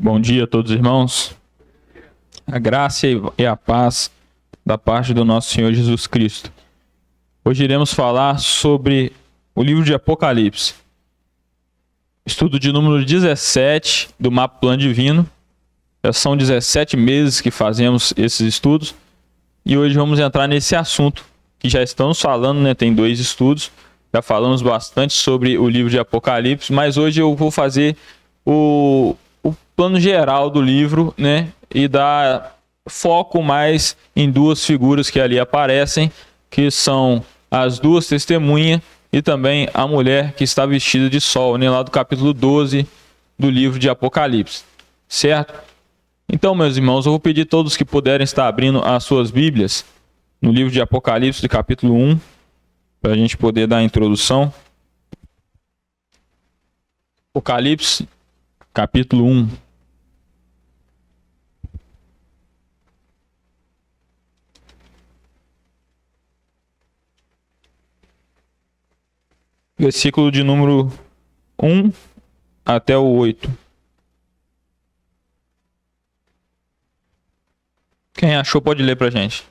Bom dia a todos os irmãos. A graça e a paz da parte do nosso Senhor Jesus Cristo. Hoje iremos falar sobre o livro de Apocalipse. Estudo de número 17 do Mapa Plano Divino. Já são 17 meses que fazemos esses estudos. E hoje vamos entrar nesse assunto que já estamos falando, né? Tem 2 estudos. Já falamos bastante sobre o livro de Apocalipse, mas hoje eu vou fazer o plano geral do livro, né? E dar foco mais em 2 figuras que ali aparecem, que são as 2 testemunhas e também a mulher que está vestida de sol, né? Lá do capítulo 12 do livro de Apocalipse, certo? Então, meus irmãos, eu vou pedir a todos que puderem estar abrindo as suas Bíblias no livro de Apocalipse, do capítulo 1, para a gente poder dar a introdução. Apocalipse, capítulo 1. Versículo de número 1 até o 8. Quem achou pode ler para a gente.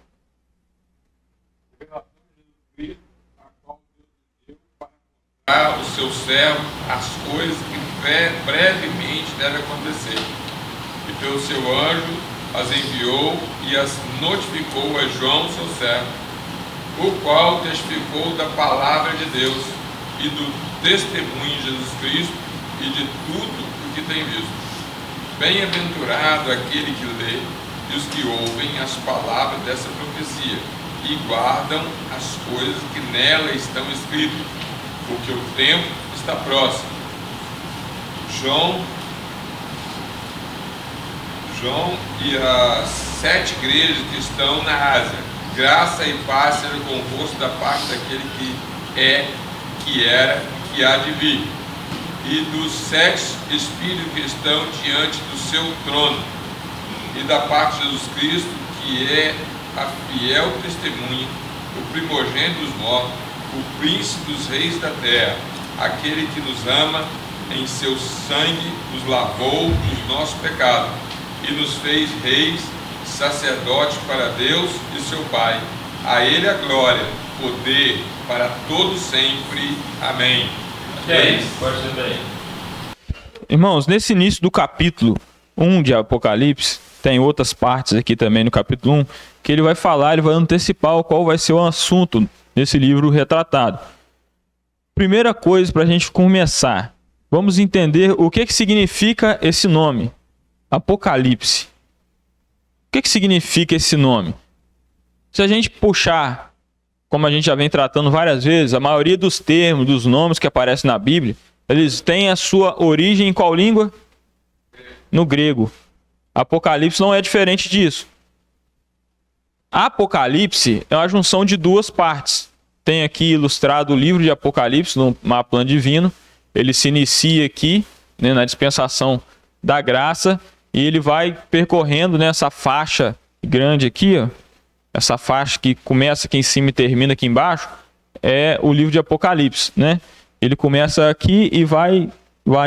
O seu servo as coisas que brevemente devem acontecer. E pelo seu anjo as enviou e as notificou a João, seu servo, o qual testificou da palavra de Deus e do testemunho de Jesus Cristo e de tudo o que tem visto. Bem-aventurado aquele que lê e os que ouvem as palavras dessa profecia e guardam as coisas que nela estão escritas, porque o tempo está próximo. João e as 7 igrejas que estão na Ásia, graça e paz sejam convosco da parte daquele que é, que era, que há de vir, e dos 7 Espíritos que estão diante do seu trono, e da parte de Jesus Cristo, que é a fiel testemunha, o primogênito dos mortos, o príncipe dos reis da terra, aquele que nos ama, em seu sangue nos lavou dos nossos pecados e nos fez reis, sacerdotes para Deus e seu Pai. A ele a glória, poder para todos sempre. Amém. Pode ser bem. Irmãos, nesse início do capítulo 1 de Apocalipse, tem outras partes aqui também no capítulo 1, que ele vai falar, ele vai antecipar qual vai ser o assunto nesse livro retratado. Primeira coisa para a gente começar, vamos entender o que significa esse nome, Apocalipse. O que significa esse nome? Se a gente puxar, como a gente já vem tratando várias vezes, a maioria dos termos, dos nomes que aparecem na Bíblia, eles têm a sua origem em qual língua? No grego. Apocalipse não é diferente disso. Apocalipse é uma junção de 2 partes. Tem aqui ilustrado o livro de Apocalipse no Mapa Plano Divino. Ele se inicia aqui, né, na dispensação da graça, e ele vai percorrendo nessa faixa grande aqui, ó, essa faixa que começa aqui em cima e termina aqui embaixo, é o livro de Apocalipse, né? Ele começa aqui e vai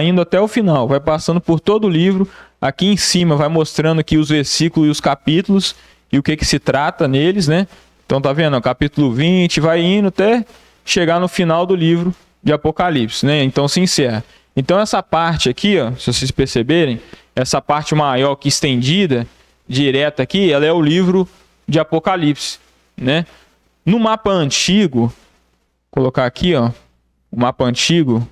indo até o final, vai passando por todo o livro. Aqui em cima vai mostrando aqui os versículos e os capítulos e o que se trata neles, né? Então tá vendo? O capítulo 20 vai indo até chegar no final do livro de Apocalipse, né? Então se encerra. Então essa parte aqui, ó, se vocês perceberem, essa parte maior que estendida, direta aqui, ela é o livro de Apocalipse, né? No mapa antigo, vou colocar aqui, ó, o mapa antigo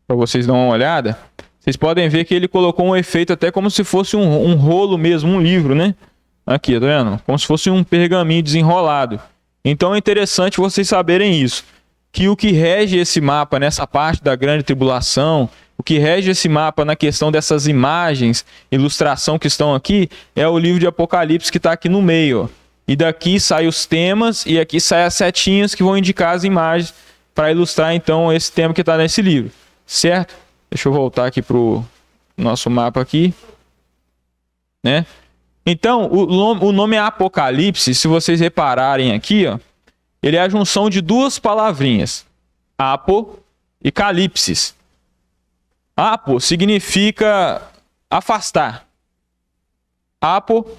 para vocês darem uma olhada. Vocês podem ver que ele colocou um efeito até como se fosse um rolo mesmo, um livro, né? Aqui, tá vendo? Como se fosse um pergaminho desenrolado. Então é interessante vocês saberem isso. Que o que rege esse mapa nessa parte da grande tribulação, o que rege esse mapa na questão dessas imagens, ilustração que estão aqui, é o livro de Apocalipse que está aqui no meio, ó. E daqui saem os temas e aqui saem as setinhas que vão indicar as imagens para ilustrar então esse tema que está nesse livro. Certo? Deixa eu voltar aqui para o nosso mapa aqui, né? Então, o nome Apocalipse, se vocês repararem aqui, ó, ele é a junção de 2 palavrinhas, apo e calipsis. Apo significa afastar.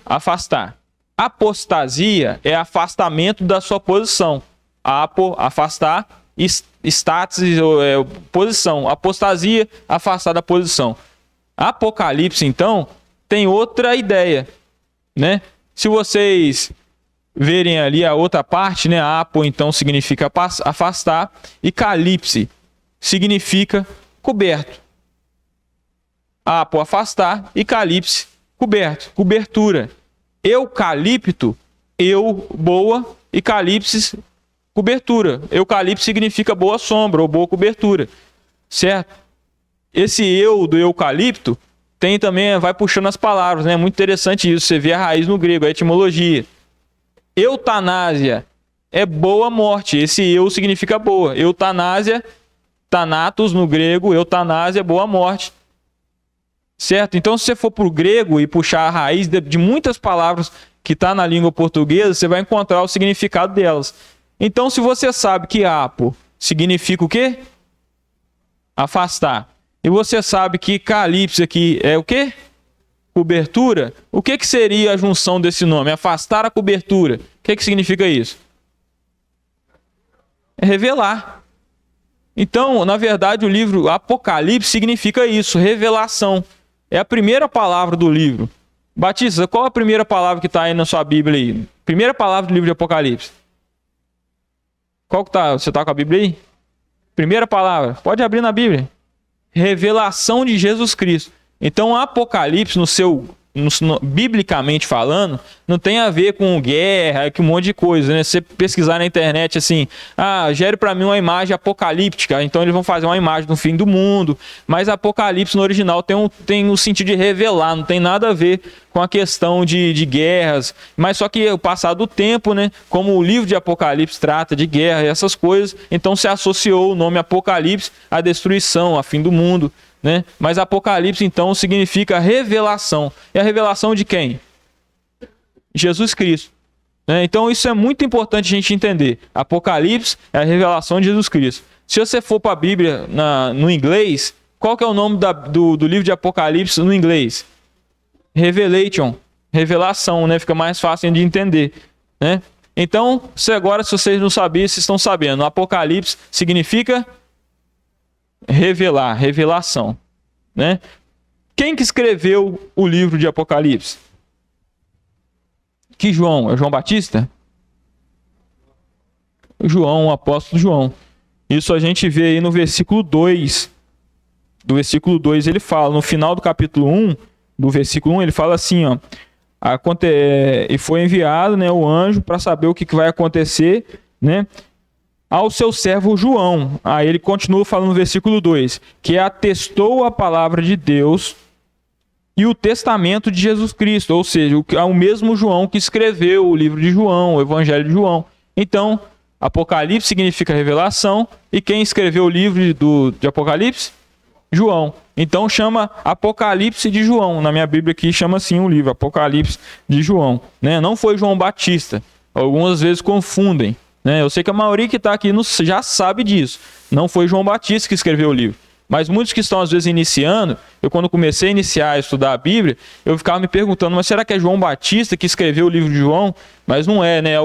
Afastar. Apostasia é afastamento da sua posição. Afastar, status, posição. Apostasia, afastar da posição. Apocalipse, então, tem outra ideia, né? Se vocês verem ali a outra parte, né? Apo, então, significa afastar, e calipse significa coberto. Apo, afastar, e calipse, coberto, cobertura. Eucalipto, boa, e calipse, cobertura. Eucalipto significa boa sombra ou boa cobertura, certo? Esse do eucalipto tem também, vai puxando as palavras, né? Muito interessante isso, você vê a raiz no grego, a etimologia. Eutanásia é boa morte, esse significa boa. Eutanásia, thanatos no grego, eutanásia, boa morte. Certo? Então, se você for para o grego e puxar a raiz de muitas palavras que está na língua portuguesa, você vai encontrar o significado delas. Então, se você sabe que apo significa o quê? Afastar. E você sabe que calipse aqui é o quê? Cobertura. O que seria a junção desse nome? Afastar a cobertura. O que significa isso? É revelar. Então, na verdade, o livro Apocalipse significa isso, revelação. É a primeira palavra do livro. Batista, qual a primeira palavra que está aí na sua Bíblia aí? Primeira palavra do livro de Apocalipse. Qual que tá? Você está com a Bíblia aí? Primeira palavra. Pode abrir na Bíblia. Revelação de Jesus Cristo. Então, Apocalipse, biblicamente falando, não tem a ver com guerra, com um monte de coisa, né? Você pesquisar na internet assim, gere para mim uma imagem apocalíptica, então eles vão fazer uma imagem do fim do mundo, mas Apocalipse no original tem o sentido de revelar, não tem nada a ver com a questão de guerras, mas só que o passar do tempo, né? Como o livro de Apocalipse trata de guerra e essas coisas, então se associou o nome Apocalipse à destruição, a fim do mundo. Né? Mas Apocalipse, então, significa revelação. E a revelação de quem? Jesus Cristo. Né? Então, isso é muito importante a gente entender. Apocalipse é a revelação de Jesus Cristo. Se você for para a Bíblia no inglês, qual que é o nome do livro de Apocalipse no inglês? Revelation. Revelação, né? Fica mais fácil de entender. Né? Então, se vocês não sabiam, vocês estão sabendo. Apocalipse significa revelar, revelação, né? Quem que escreveu o livro de Apocalipse? Que João? É João Batista? João, o apóstolo João. Isso a gente vê aí no versículo 2. Do versículo 2 ele fala, no final do capítulo 1, do versículo 1, ele fala assim, ó. E foi enviado, né, o anjo para saber o que vai acontecer, né? Ao seu servo João. Aí ele continua falando no versículo 2, que atestou a palavra de Deus e o testamento de Jesus Cristo, ou seja, é o mesmo João que escreveu o livro de João, o Evangelho de João. Então, Apocalipse significa revelação, e quem escreveu o livro de Apocalipse? João. Então chama Apocalipse de João. Na minha Bíblia aqui chama assim o livro, Apocalipse de João. Né? Não foi João Batista. Algumas vezes confundem. Eu sei que a maioria que está aqui já sabe disso. Não foi João Batista que escreveu o livro. Mas muitos que estão às vezes iniciando, quando comecei a iniciar a estudar a Bíblia, eu ficava me perguntando, mas será que é João Batista que escreveu o livro de João? Mas não é, né? É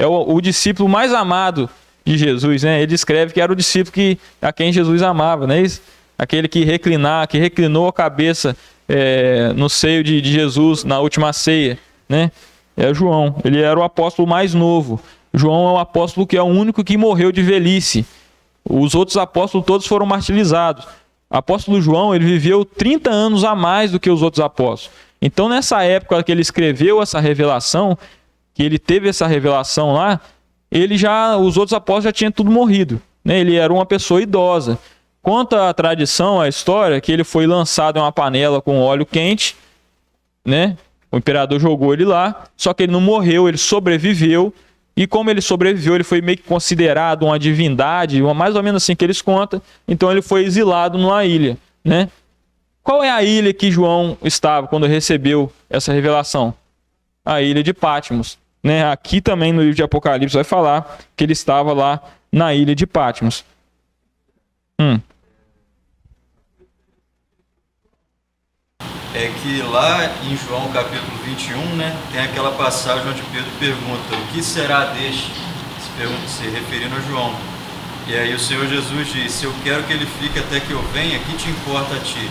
o discípulo mais amado de Jesus, né? Ele escreve que era o discípulo a quem Jesus amava, não é isso? Aquele que reclinou a cabeça no seio de Jesus na última ceia, né? É João. Ele era o apóstolo mais novo. João é o apóstolo que é o único que morreu de velhice. Os outros apóstolos todos foram martirizados. O apóstolo João, ele viveu 30 anos a mais do que os outros apóstolos. Então, nessa época que ele escreveu essa revelação, que ele teve essa revelação lá, os outros apóstolos já tinham tudo morrido. Né? Ele era uma pessoa idosa. Conta a tradição, a história, que ele foi lançado em uma panela com óleo quente, né? O imperador jogou ele lá, só que ele não morreu, ele sobreviveu. E como ele sobreviveu, ele foi meio que considerado uma divindade, mais ou menos assim que eles contam. Então ele foi exilado numa ilha, né? Qual é a ilha que João estava quando recebeu essa revelação? A ilha de Patmos, né? Aqui também no livro de Apocalipse vai falar que ele estava lá na ilha de Patmos. é que lá em João capítulo 21, né, tem aquela passagem onde Pedro pergunta: o que será deste? Se referindo a João. E aí o Senhor Jesus disse: eu quero que ele fique até que eu venha, que te importa a ti?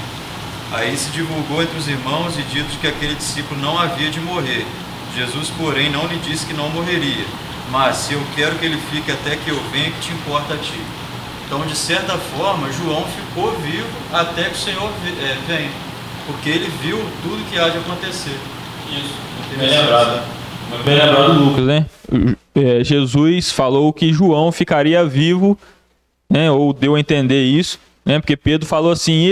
Aí se divulgou entre os irmãos e dito que aquele discípulo não havia de morrer. Jesus, porém, não lhe disse que não morreria, mas se eu quero que ele fique até que eu venha, que te importa a ti? Então, de certa forma, João ficou vivo até que o Senhor venha, porque ele viu tudo que há de acontecer. Isso, bem lembrado. Bem lembrado, Lucas, né? Jesus falou que João ficaria vivo, né? Ou deu a entender isso, né? Porque Pedro falou assim,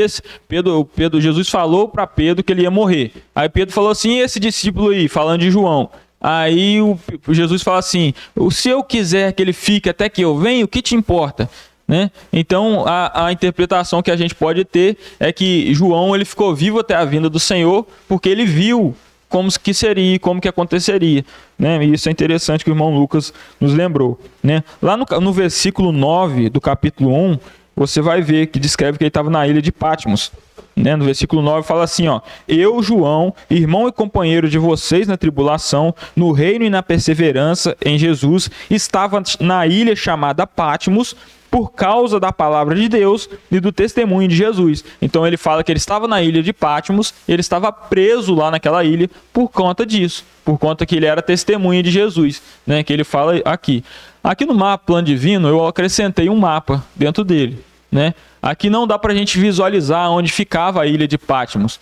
Jesus falou para Pedro que ele ia morrer. Aí Pedro falou assim, esse discípulo aí, falando de João. Aí Jesus fala assim, se eu quiser que ele fique até que eu venha, o que te importa? Né? Então a interpretação que a gente pode ter é que João ele ficou vivo até a vinda do Senhor, porque ele viu como que seria, como que aconteceria, né? E isso é interessante que o irmão Lucas nos lembrou, né? Lá no versículo 9 do capítulo 1, você vai ver que descreve que ele estava na ilha de Patmos, né? No versículo 9 fala assim, ó: eu, João, irmão e companheiro de vocês na tribulação, no reino e na perseverança em Jesus, estava na ilha chamada Patmos, por causa da palavra de Deus e do testemunho de Jesus. Então ele fala que ele estava na ilha de Patmos, ele estava preso lá naquela ilha por conta disso, por conta que ele era testemunha de Jesus, né? Que ele fala aqui. Aqui no mapa Plano Divino eu acrescentei um mapa dentro dele, né? Aqui não dá para a gente visualizar onde ficava a ilha de Patmos.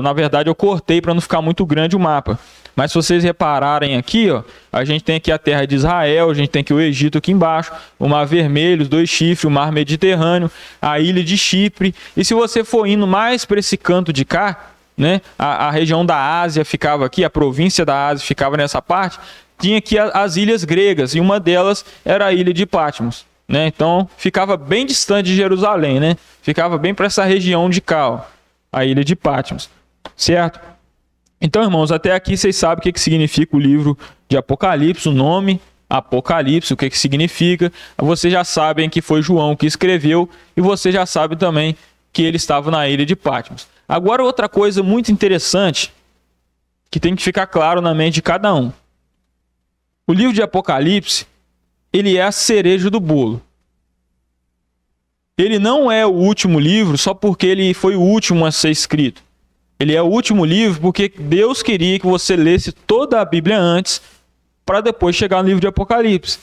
Na verdade eu cortei para não ficar muito grande o mapa. Mas se vocês repararem aqui, ó, a gente tem aqui a terra de Israel, a gente tem aqui o Egito aqui embaixo, o Mar Vermelho, os 2 chifres, o Mar Mediterrâneo, a ilha de Chipre. E se você for indo mais para esse canto de cá, né, a região da Ásia ficava aqui, a província da Ásia ficava nessa parte, tinha aqui as ilhas gregas, e uma delas era a ilha de Patmos, né? Então ficava bem distante de Jerusalém, né? Ficava bem para essa região de cá, ó, a ilha de Patmos, certo? Então, irmãos, até aqui vocês sabem o que significa o livro de Apocalipse, o nome Apocalipse, o que significa. Vocês já sabem que foi João que escreveu e vocês já sabem também que ele estava na ilha de Patmos. Agora, outra coisa muito interessante que tem que ficar claro na mente de cada um. O livro de Apocalipse, ele é a cereja do bolo. Ele não é o último livro só porque ele foi o último a ser escrito. Ele é o último livro porque Deus queria que você lesse toda a Bíblia antes para depois chegar no livro de Apocalipse.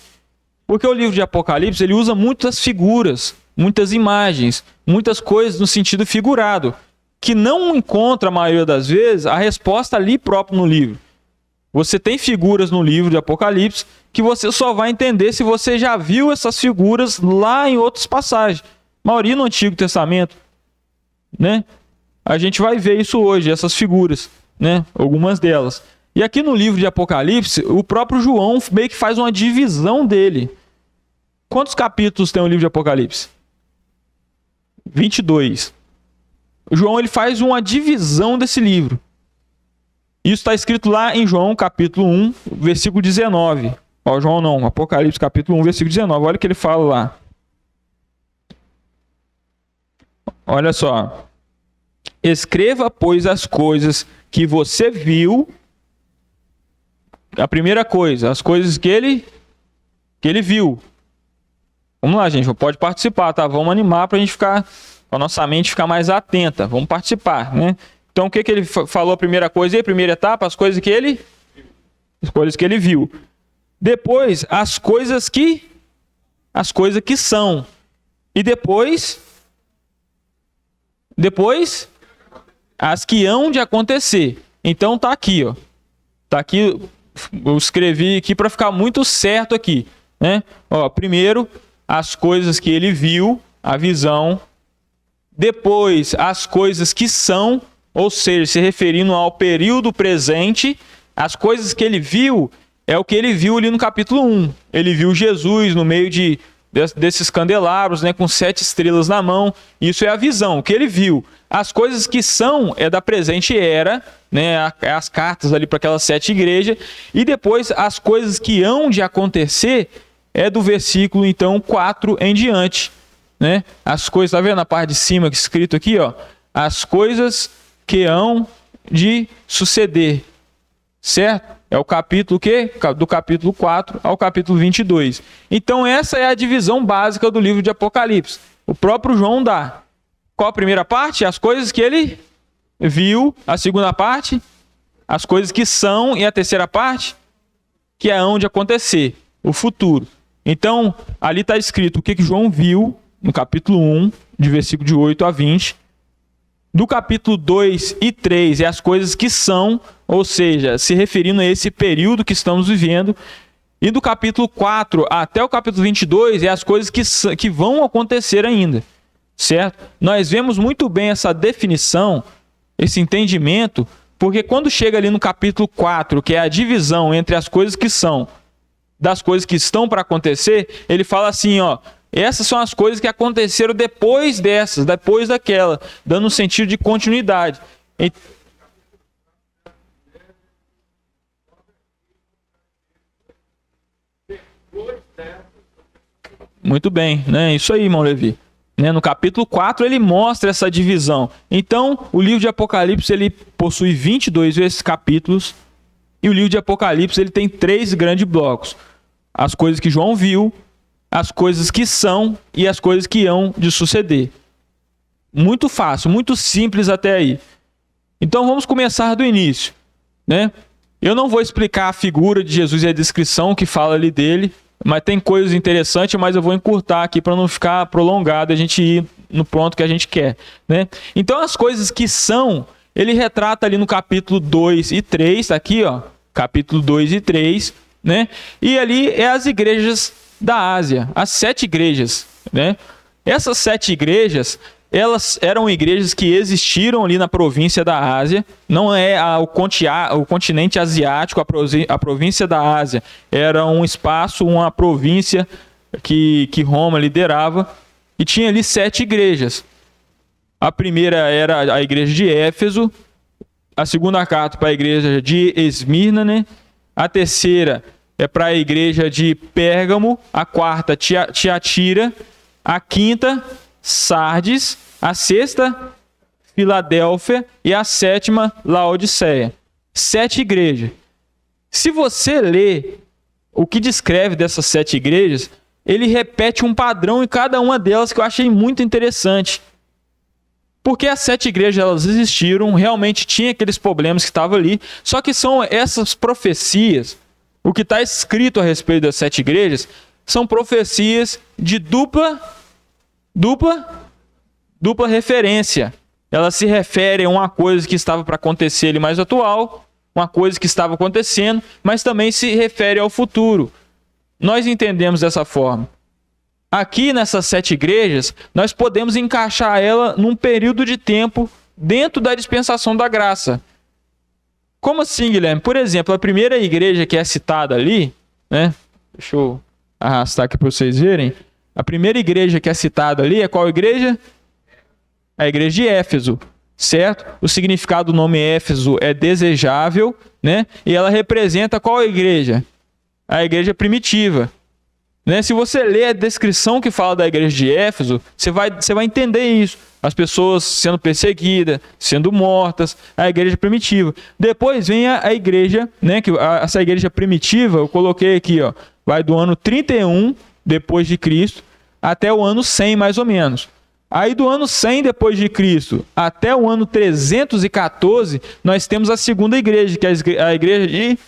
Porque o livro de Apocalipse ele usa muitas figuras, muitas imagens, muitas coisas no sentido figurado, que não encontra a maioria das vezes a resposta ali próprio no livro. Você tem figuras no livro de Apocalipse que você só vai entender se você já viu essas figuras lá em outras passagens. A maioria no Antigo Testamento, né? A gente vai ver isso hoje, essas figuras, né? Algumas delas. E aqui no livro de Apocalipse, o próprio João meio que faz uma divisão dele. Quantos capítulos tem o livro de Apocalipse? 22. O João ele faz uma divisão desse livro. Isso está escrito lá em João capítulo 1, versículo 19. Ó, João não, Apocalipse capítulo 1, versículo 19. Olha o que ele fala lá. Olha só. Escreva, pois, as coisas que você viu. A primeira coisa, as coisas que ele viu. Vamos lá, gente, pode participar, tá? Vamos animar para a gente ficar, a nossa mente ficar mais atenta. Vamos participar, né? Então, o que ele falou a primeira coisa? E a primeira etapa, as coisas que ele viu. Depois, as coisas que são. E depois, as que hão de acontecer. Então tá aqui, ó. Tá aqui, eu escrevi aqui para ficar muito certo aqui, né? Ó, primeiro, as coisas que ele viu, a visão. Depois, as coisas que são, ou seja, se referindo ao período presente, as coisas que ele viu é o que ele viu ali no capítulo 1. Ele viu Jesus no meio desses candelabros, né, com 7 estrelas na mão. Isso é a visão, o que ele viu. As coisas que são é da presente era, né, as cartas ali para aquelas 7 igrejas. E depois as coisas que hão de acontecer é do versículo, então, 4 em diante. Né? As coisas, tá vendo na parte de cima escrito aqui, ó? As coisas que hão de suceder. Certo? É o capítulo quê? Do capítulo 4 ao capítulo 22. Então essa é a divisão básica do livro de Apocalipse. O próprio João dá. Qual a primeira parte? As coisas que ele viu. A segunda parte? As coisas que são. E a terceira parte? Que é onde acontecer. O futuro. Então, ali está escrito o que João viu no capítulo 1, de versículo de 8 a 20. Do capítulo 2 e 3 é as coisas que são, ou seja, se referindo a esse período que estamos vivendo. E do capítulo 4 até o capítulo 22 é as coisas que vão acontecer ainda. Certo? Nós vemos muito bem essa definição, esse entendimento, porque quando chega ali no capítulo 4, que é a divisão entre as coisas que são, das coisas que estão para acontecer, ele fala assim, ó, essas são as coisas que aconteceram depois dessas, depois daquela, dando um sentido de continuidade. Muito bem, né? Isso aí, irmão Levi. No capítulo 4 ele mostra essa divisão. Então, o livro de Apocalipse ele possui 22 capítulos, e o livro de Apocalipse ele tem 3 grandes blocos. As coisas que João viu, as coisas que são e as coisas que hão de suceder. Muito fácil, muito simples até aí. Então vamos começar do início, né? Eu não vou explicar a figura de Jesus e a descrição que fala ali dele, mas tem coisas interessantes, mas eu vou encurtar aqui para não ficar prolongado e a gente ir no ponto que a gente quer, né? Então as coisas que são, ele retrata ali no capítulo 2 e 3, tá aqui, ó, capítulo 2 e 3, né? E ali é as igrejas da Ásia, as 7 igrejas, né? Essas 7 igrejas, elas eram igrejas que existiram ali na província da Ásia, não é o continente asiático, a província da Ásia era um espaço, uma província que Roma liderava, e tinha ali 7 igrejas. A primeira era a igreja de Éfeso, a segunda carta para a igreja de Esmirna, né? A terceira é para a igreja de Pérgamo, a quarta, Tiatira, a quinta, Sardes, a sexta, Filadélfia e a sétima, Laodiceia. 7 igrejas. Se você ler o que descreve dessas 7 igrejas, ele repete um padrão em cada uma delas que eu achei muito interessante. Porque as 7 igrejas elas existiram, realmente tinha aqueles problemas que estavam ali, só que são essas profecias. O que está escrito a respeito das 7 igrejas são profecias de dupla referência. Elas se referem a uma coisa que estava para acontecer ali mais atual, uma coisa que estava acontecendo, mas também se refere ao futuro. Nós entendemos dessa forma. Aqui nessas 7 igrejas, nós podemos encaixar ela num período de tempo dentro da dispensação da graça. Como assim, Guilherme? Por exemplo, a primeira igreja que é citada ali, né? Deixa eu arrastar aqui para vocês verem. A primeira igreja que é citada ali é qual igreja? A igreja de Éfeso, certo? O significado do nome Éfeso é desejável, né? E ela representa qual igreja? A igreja primitiva. Né? Se você ler a descrição que fala da igreja de Éfeso, você vai entender isso. As pessoas sendo perseguidas, sendo mortas, a igreja primitiva. Depois vem a igreja, né? Essa igreja primitiva, eu coloquei aqui, ó, vai do ano 31 depois de Cristo até o ano 100 mais ou menos. Aí do ano 100 depois de Cristo até o ano 314, nós temos a segunda igreja, que é a igreja de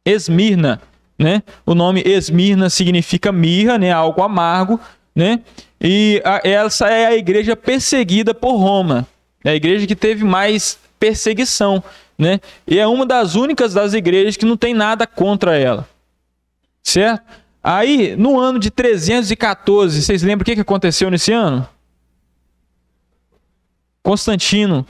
Esmirna. Né? O nome Esmirna significa mirra, né? Algo amargo, né? E essa é a igreja perseguida por Roma, é a igreja que teve mais perseguição, né? E é uma das únicas das igrejas que não tem nada contra ela, certo? Aí, no ano de 314, vocês lembram o que aconteceu nesse ano? Constantino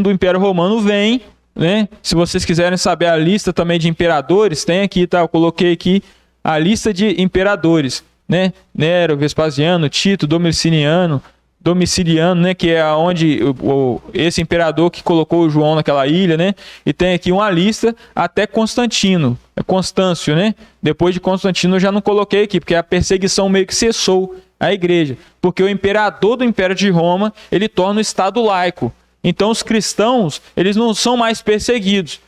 do Império Romano vem, né? Se vocês quiserem saber a lista também de imperadores, tem aqui, tá? Eu coloquei aqui a lista de imperadores, né? Nero, Vespasiano, Tito, Domiciano, né? Que é onde esse imperador que colocou o João naquela ilha, né? E tem aqui uma lista até Constantino, Constâncio, né? Depois de Constantino eu já não coloquei aqui, porque a perseguição meio que cessou a igreja, porque o imperador do Império de Roma, ele torna o Estado laico. Então os cristãos, eles não são mais perseguidos.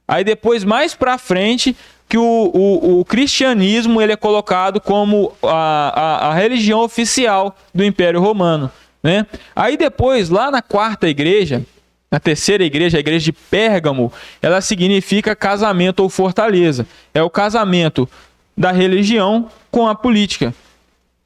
Aí depois, mais para frente, que o cristianismo ele é colocado como a religião oficial do Império Romano, né? Aí depois, lá na quarta igreja, na terceira igreja, a igreja de Pérgamo, ela significa casamento ou fortaleza. É o casamento da religião com a política,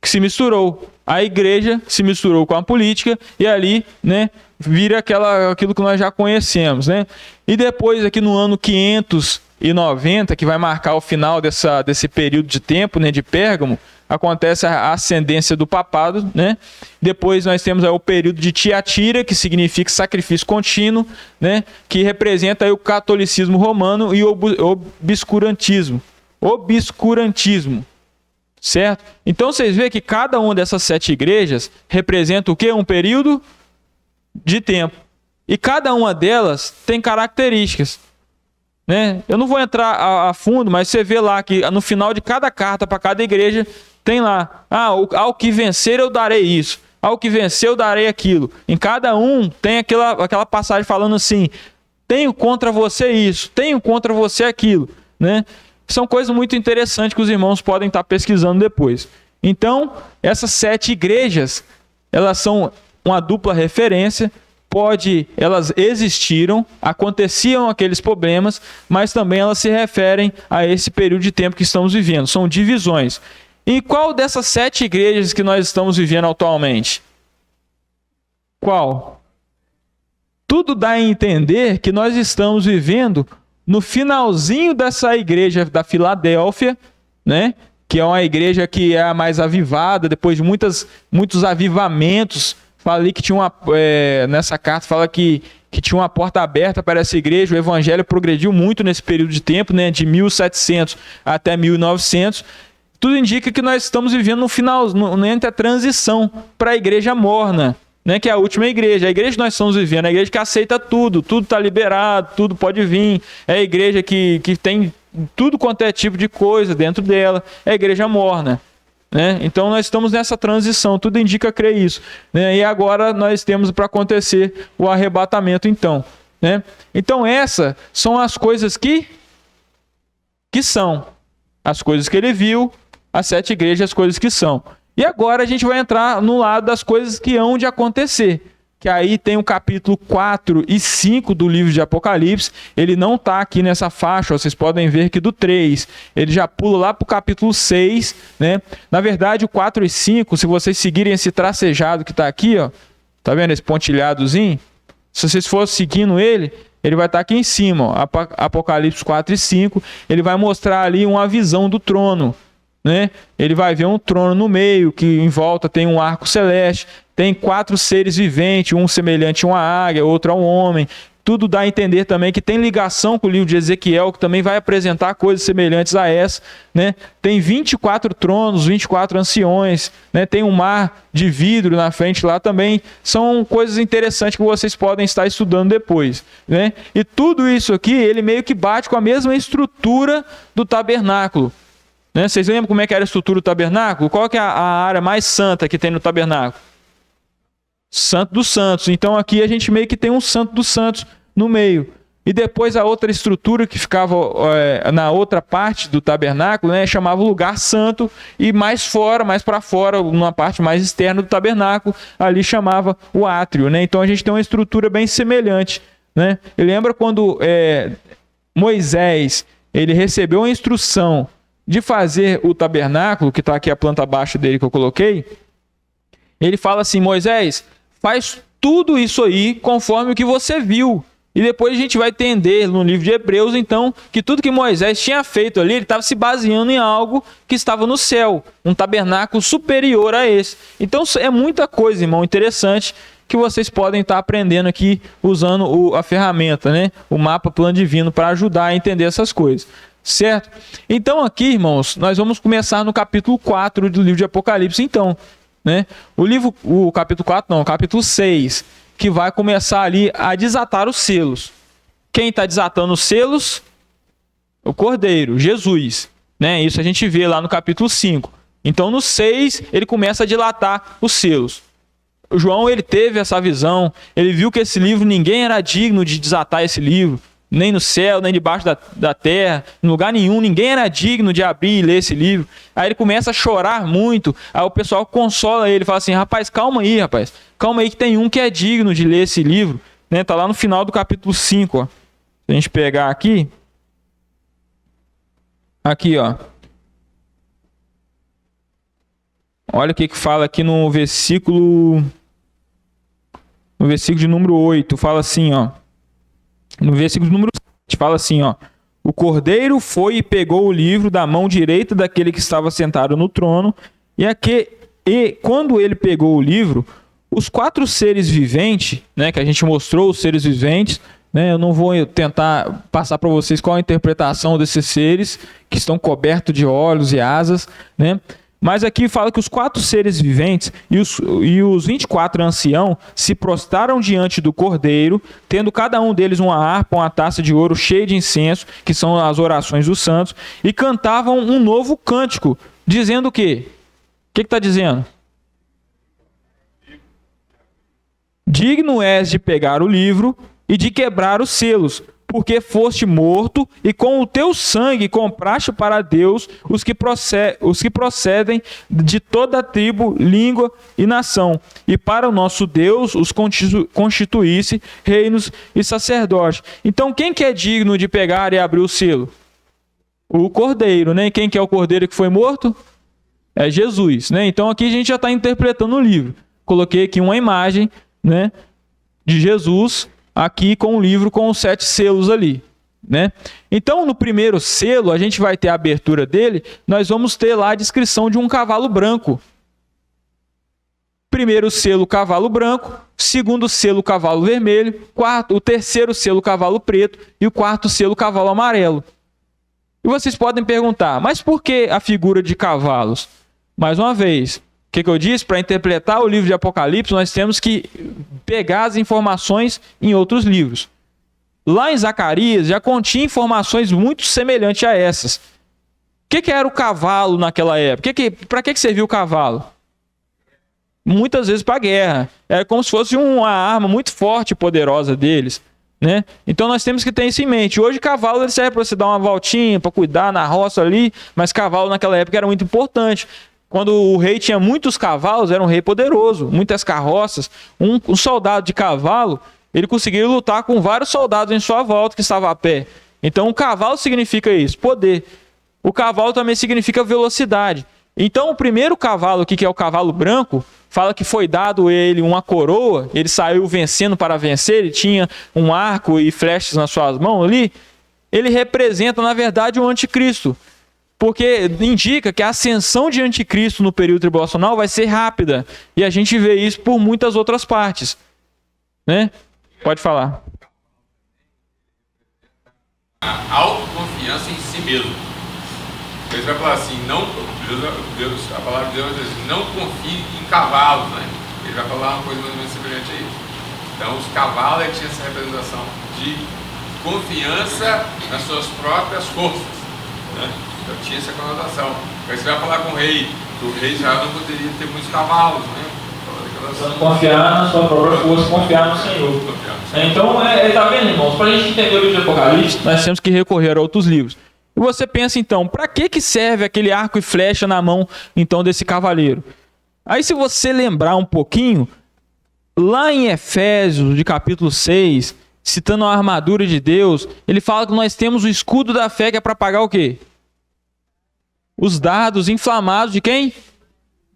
que se misturou. A igreja se misturou com a política e ali, né, vira aquilo que nós já conhecemos, né? E depois, aqui no ano 590, que vai marcar o final desse período de tempo, né, de Pérgamo, acontece a ascendência do papado, né? Depois nós temos aí o período de Tiatira, que significa sacrifício contínuo, né? Que representa aí o catolicismo romano e o obscurantismo. Certo? Então vocês veem que cada uma dessas 7 igrejas representa o quê? Um período de tempo. E cada uma delas tem características, né? Eu não vou entrar a fundo, mas você vê lá que no final de cada carta para cada igreja tem lá, ao que vencer eu darei isso, ao que vencer eu darei aquilo. Em cada um tem aquela passagem falando assim, tenho contra você isso, tenho contra você aquilo, né? São coisas muito interessantes que os irmãos podem estar pesquisando depois. Então, essas 7 igrejas, elas são uma dupla referência. Elas existiram, aconteciam aqueles problemas, mas também elas se referem a esse período de tempo que estamos vivendo. São divisões. E qual dessas 7 igrejas que nós estamos vivendo atualmente? Qual? Tudo dá a entender que nós estamos vivendo no finalzinho dessa igreja da Filadélfia, né? Que é uma igreja que é a mais avivada, depois de muitos avivamentos. Falei que tinha nessa carta fala que tinha uma porta aberta para essa igreja. O evangelho progrediu muito nesse período de tempo, né? De 1700 até 1900. Tudo indica que nós estamos vivendo no final, entre a transição para a igreja morna, né, que é a última igreja. A igreja que nós estamos vivendo, a igreja que aceita tudo está liberado, tudo pode vir. É a igreja que tem tudo quanto é tipo de coisa dentro dela. É a igreja morna, né? Então nós estamos nessa transição, tudo indica crer isso, né? E agora nós temos para acontecer o arrebatamento, então, né? Então essas são as coisas que são, as coisas que ele viu, as 7 igrejas, as coisas que são. E agora a gente vai entrar no lado das coisas que hão de acontecer, que aí tem o capítulo 4 e 5 do livro de Apocalipse. Ele não está aqui nessa faixa, vocês podem ver que do 3, ele já pula lá para o capítulo 6, né? Na verdade, o 4 e 5, se vocês seguirem esse tracejado que está aqui, ó, tá vendo esse pontilhadozinho? Se vocês forem seguindo ele vai estar aqui em cima, ó, Apocalipse 4 e 5, ele vai mostrar ali uma visão do trono, né? Ele vai ver um trono no meio, que em volta tem um arco celeste, tem 4 seres viventes, um semelhante a uma águia, outro a um homem. Tudo dá a entender também que tem ligação com o livro de Ezequiel, que também vai apresentar coisas semelhantes a essa, né? Tem 24 tronos, 24 anciões, né? Tem um mar de vidro na frente lá também. São coisas interessantes que vocês podem estar estudando depois, né? E tudo isso aqui, ele meio que bate com a mesma estrutura do tabernáculo, né? Vocês lembram como é que era a estrutura do tabernáculo? Qual que é a área mais santa que tem no tabernáculo? Santo dos Santos. Então aqui a gente meio que tem um Santo dos Santos no meio. E depois a outra estrutura que ficava na outra parte do tabernáculo, né, chamava o lugar santo, e mais para fora, numa parte mais externa do tabernáculo, ali chamava o átrio, né? Então a gente tem uma estrutura bem semelhante, né? E lembra quando Moisés ele recebeu a instrução de fazer o tabernáculo, que está aqui a planta abaixo dele que eu coloquei, ele fala assim: Moisés, faz tudo isso aí conforme o que você viu. E depois a gente vai entender no livro de Hebreus, então, que tudo que Moisés tinha feito ali, ele estava se baseando em algo que estava no céu, um tabernáculo superior a esse. Então é muita coisa, irmão, interessante, que vocês podem estar aprendendo aqui usando a ferramenta, né? O mapa plano divino, para ajudar a entender essas coisas. Certo? Então aqui, irmãos, nós vamos começar no capítulo 4 do livro de Apocalipse, então, né? O capítulo 4 não, o capítulo 6, que vai começar ali a desatar os selos. Quem está desatando os selos? O Cordeiro, Jesus, né? Isso a gente vê lá no capítulo 5. Então no 6 ele começa a dilatar os selos. João, ele teve essa visão, ele viu que esse livro, ninguém era digno de desatar esse livro, nem no céu, nem debaixo da terra, em lugar nenhum, ninguém era digno de abrir e ler esse livro. Aí ele começa a chorar muito, aí o pessoal consola ele, fala assim, rapaz, calma aí que tem um que é digno de ler esse livro, né? Tá lá no final do capítulo 5, ó. Se a gente pegar aqui, ó. Olha o que fala aqui no versículo de número 8, fala assim, ó. No versículo de número 7, fala assim, ó. O cordeiro foi e pegou o livro da mão direita daquele que estava sentado no trono, e quando ele pegou o livro, os 4 seres viventes, né, que a gente mostrou os seres viventes, né, eu não vou tentar passar para vocês qual a interpretação desses seres que estão cobertos de olhos e asas, né? Mas aqui fala que os 4 seres viventes e os 24 anciãos se prostraram diante do Cordeiro, tendo cada um deles uma harpa, uma taça de ouro cheia de incenso, que são as orações dos santos, e cantavam um novo cântico, dizendo o quê? O que está dizendo? Digno és de pegar o livro e de quebrar os selos, porque foste morto e com o teu sangue compraste para Deus os que procedem de toda a tribo, língua e nação. E para o nosso Deus os constituísse reinos e sacerdotes. Então quem que é digno de pegar e abrir o selo? O Cordeiro, né? E quem que é o Cordeiro que foi morto? É Jesus, né? Então aqui a gente já está interpretando o livro. Coloquei aqui uma imagem, né, de Jesus aqui com o livro com os 7 selos ali, né? Então, no primeiro selo, a gente vai ter a abertura dele, nós vamos ter lá a descrição de um cavalo branco. Primeiro selo, cavalo branco. Segundo selo, cavalo vermelho. O terceiro selo, cavalo preto. E o 4º selo, cavalo amarelo. E vocês podem perguntar, mas por que a figura de cavalos? Mais uma vez, o que eu disse? Para interpretar o livro de Apocalipse, nós temos que pegar as informações em outros livros. Lá em Zacarias já continha informações muito semelhantes a essas. O que era o cavalo naquela época? Para que serviu o cavalo? Muitas vezes para a guerra. Era como se fosse uma arma muito forte e poderosa deles, né? Então nós temos que ter isso em mente. Hoje cavalo ele serve para você dar uma voltinha, para cuidar na roça ali, mas cavalo naquela época era muito importante. Quando o rei tinha muitos cavalos, era um rei poderoso, muitas carroças. Um soldado de cavalo, ele conseguia lutar com vários soldados em sua volta que estavam a pé. Então, o cavalo significa isso, poder. O cavalo também significa velocidade. Então, o primeiro cavalo aqui, que é o cavalo branco, fala que foi dado a ele uma coroa, ele saiu vencendo para vencer, ele tinha um arco e flechas nas suas mãos ali. Ele representa, na verdade, o anticristo. Porque indica que a ascensão de anticristo no período tribulacional vai ser rápida. E a gente vê isso por muitas outras partes, né? Pode falar. A autoconfiança em si mesmo. Ele vai falar assim, a palavra de Deus vai dizer assim, não confie em cavalos, né? Ele vai falar uma coisa mais ou menos semelhante a isso. Então, os cavalos tinham essa representação de confiança nas suas próprias forças, né? Então tinha essa conotação. Aí você vai falar com o rei já não poderia ter muitos cavalos, né? Confiar na sua própria força, confiar no Senhor. Então, tá vendo, irmãos? Para a gente entender o livro de Apocalipse, nós temos que recorrer a outros livros. E você pensa, então, para que serve aquele arco e flecha na mão, então, desse cavaleiro? Aí, se você lembrar um pouquinho, lá em Efésios, de capítulo 6, citando a armadura de Deus, ele fala que nós temos o escudo da fé, que é para pagar o quê? Os dardos inflamados de quem?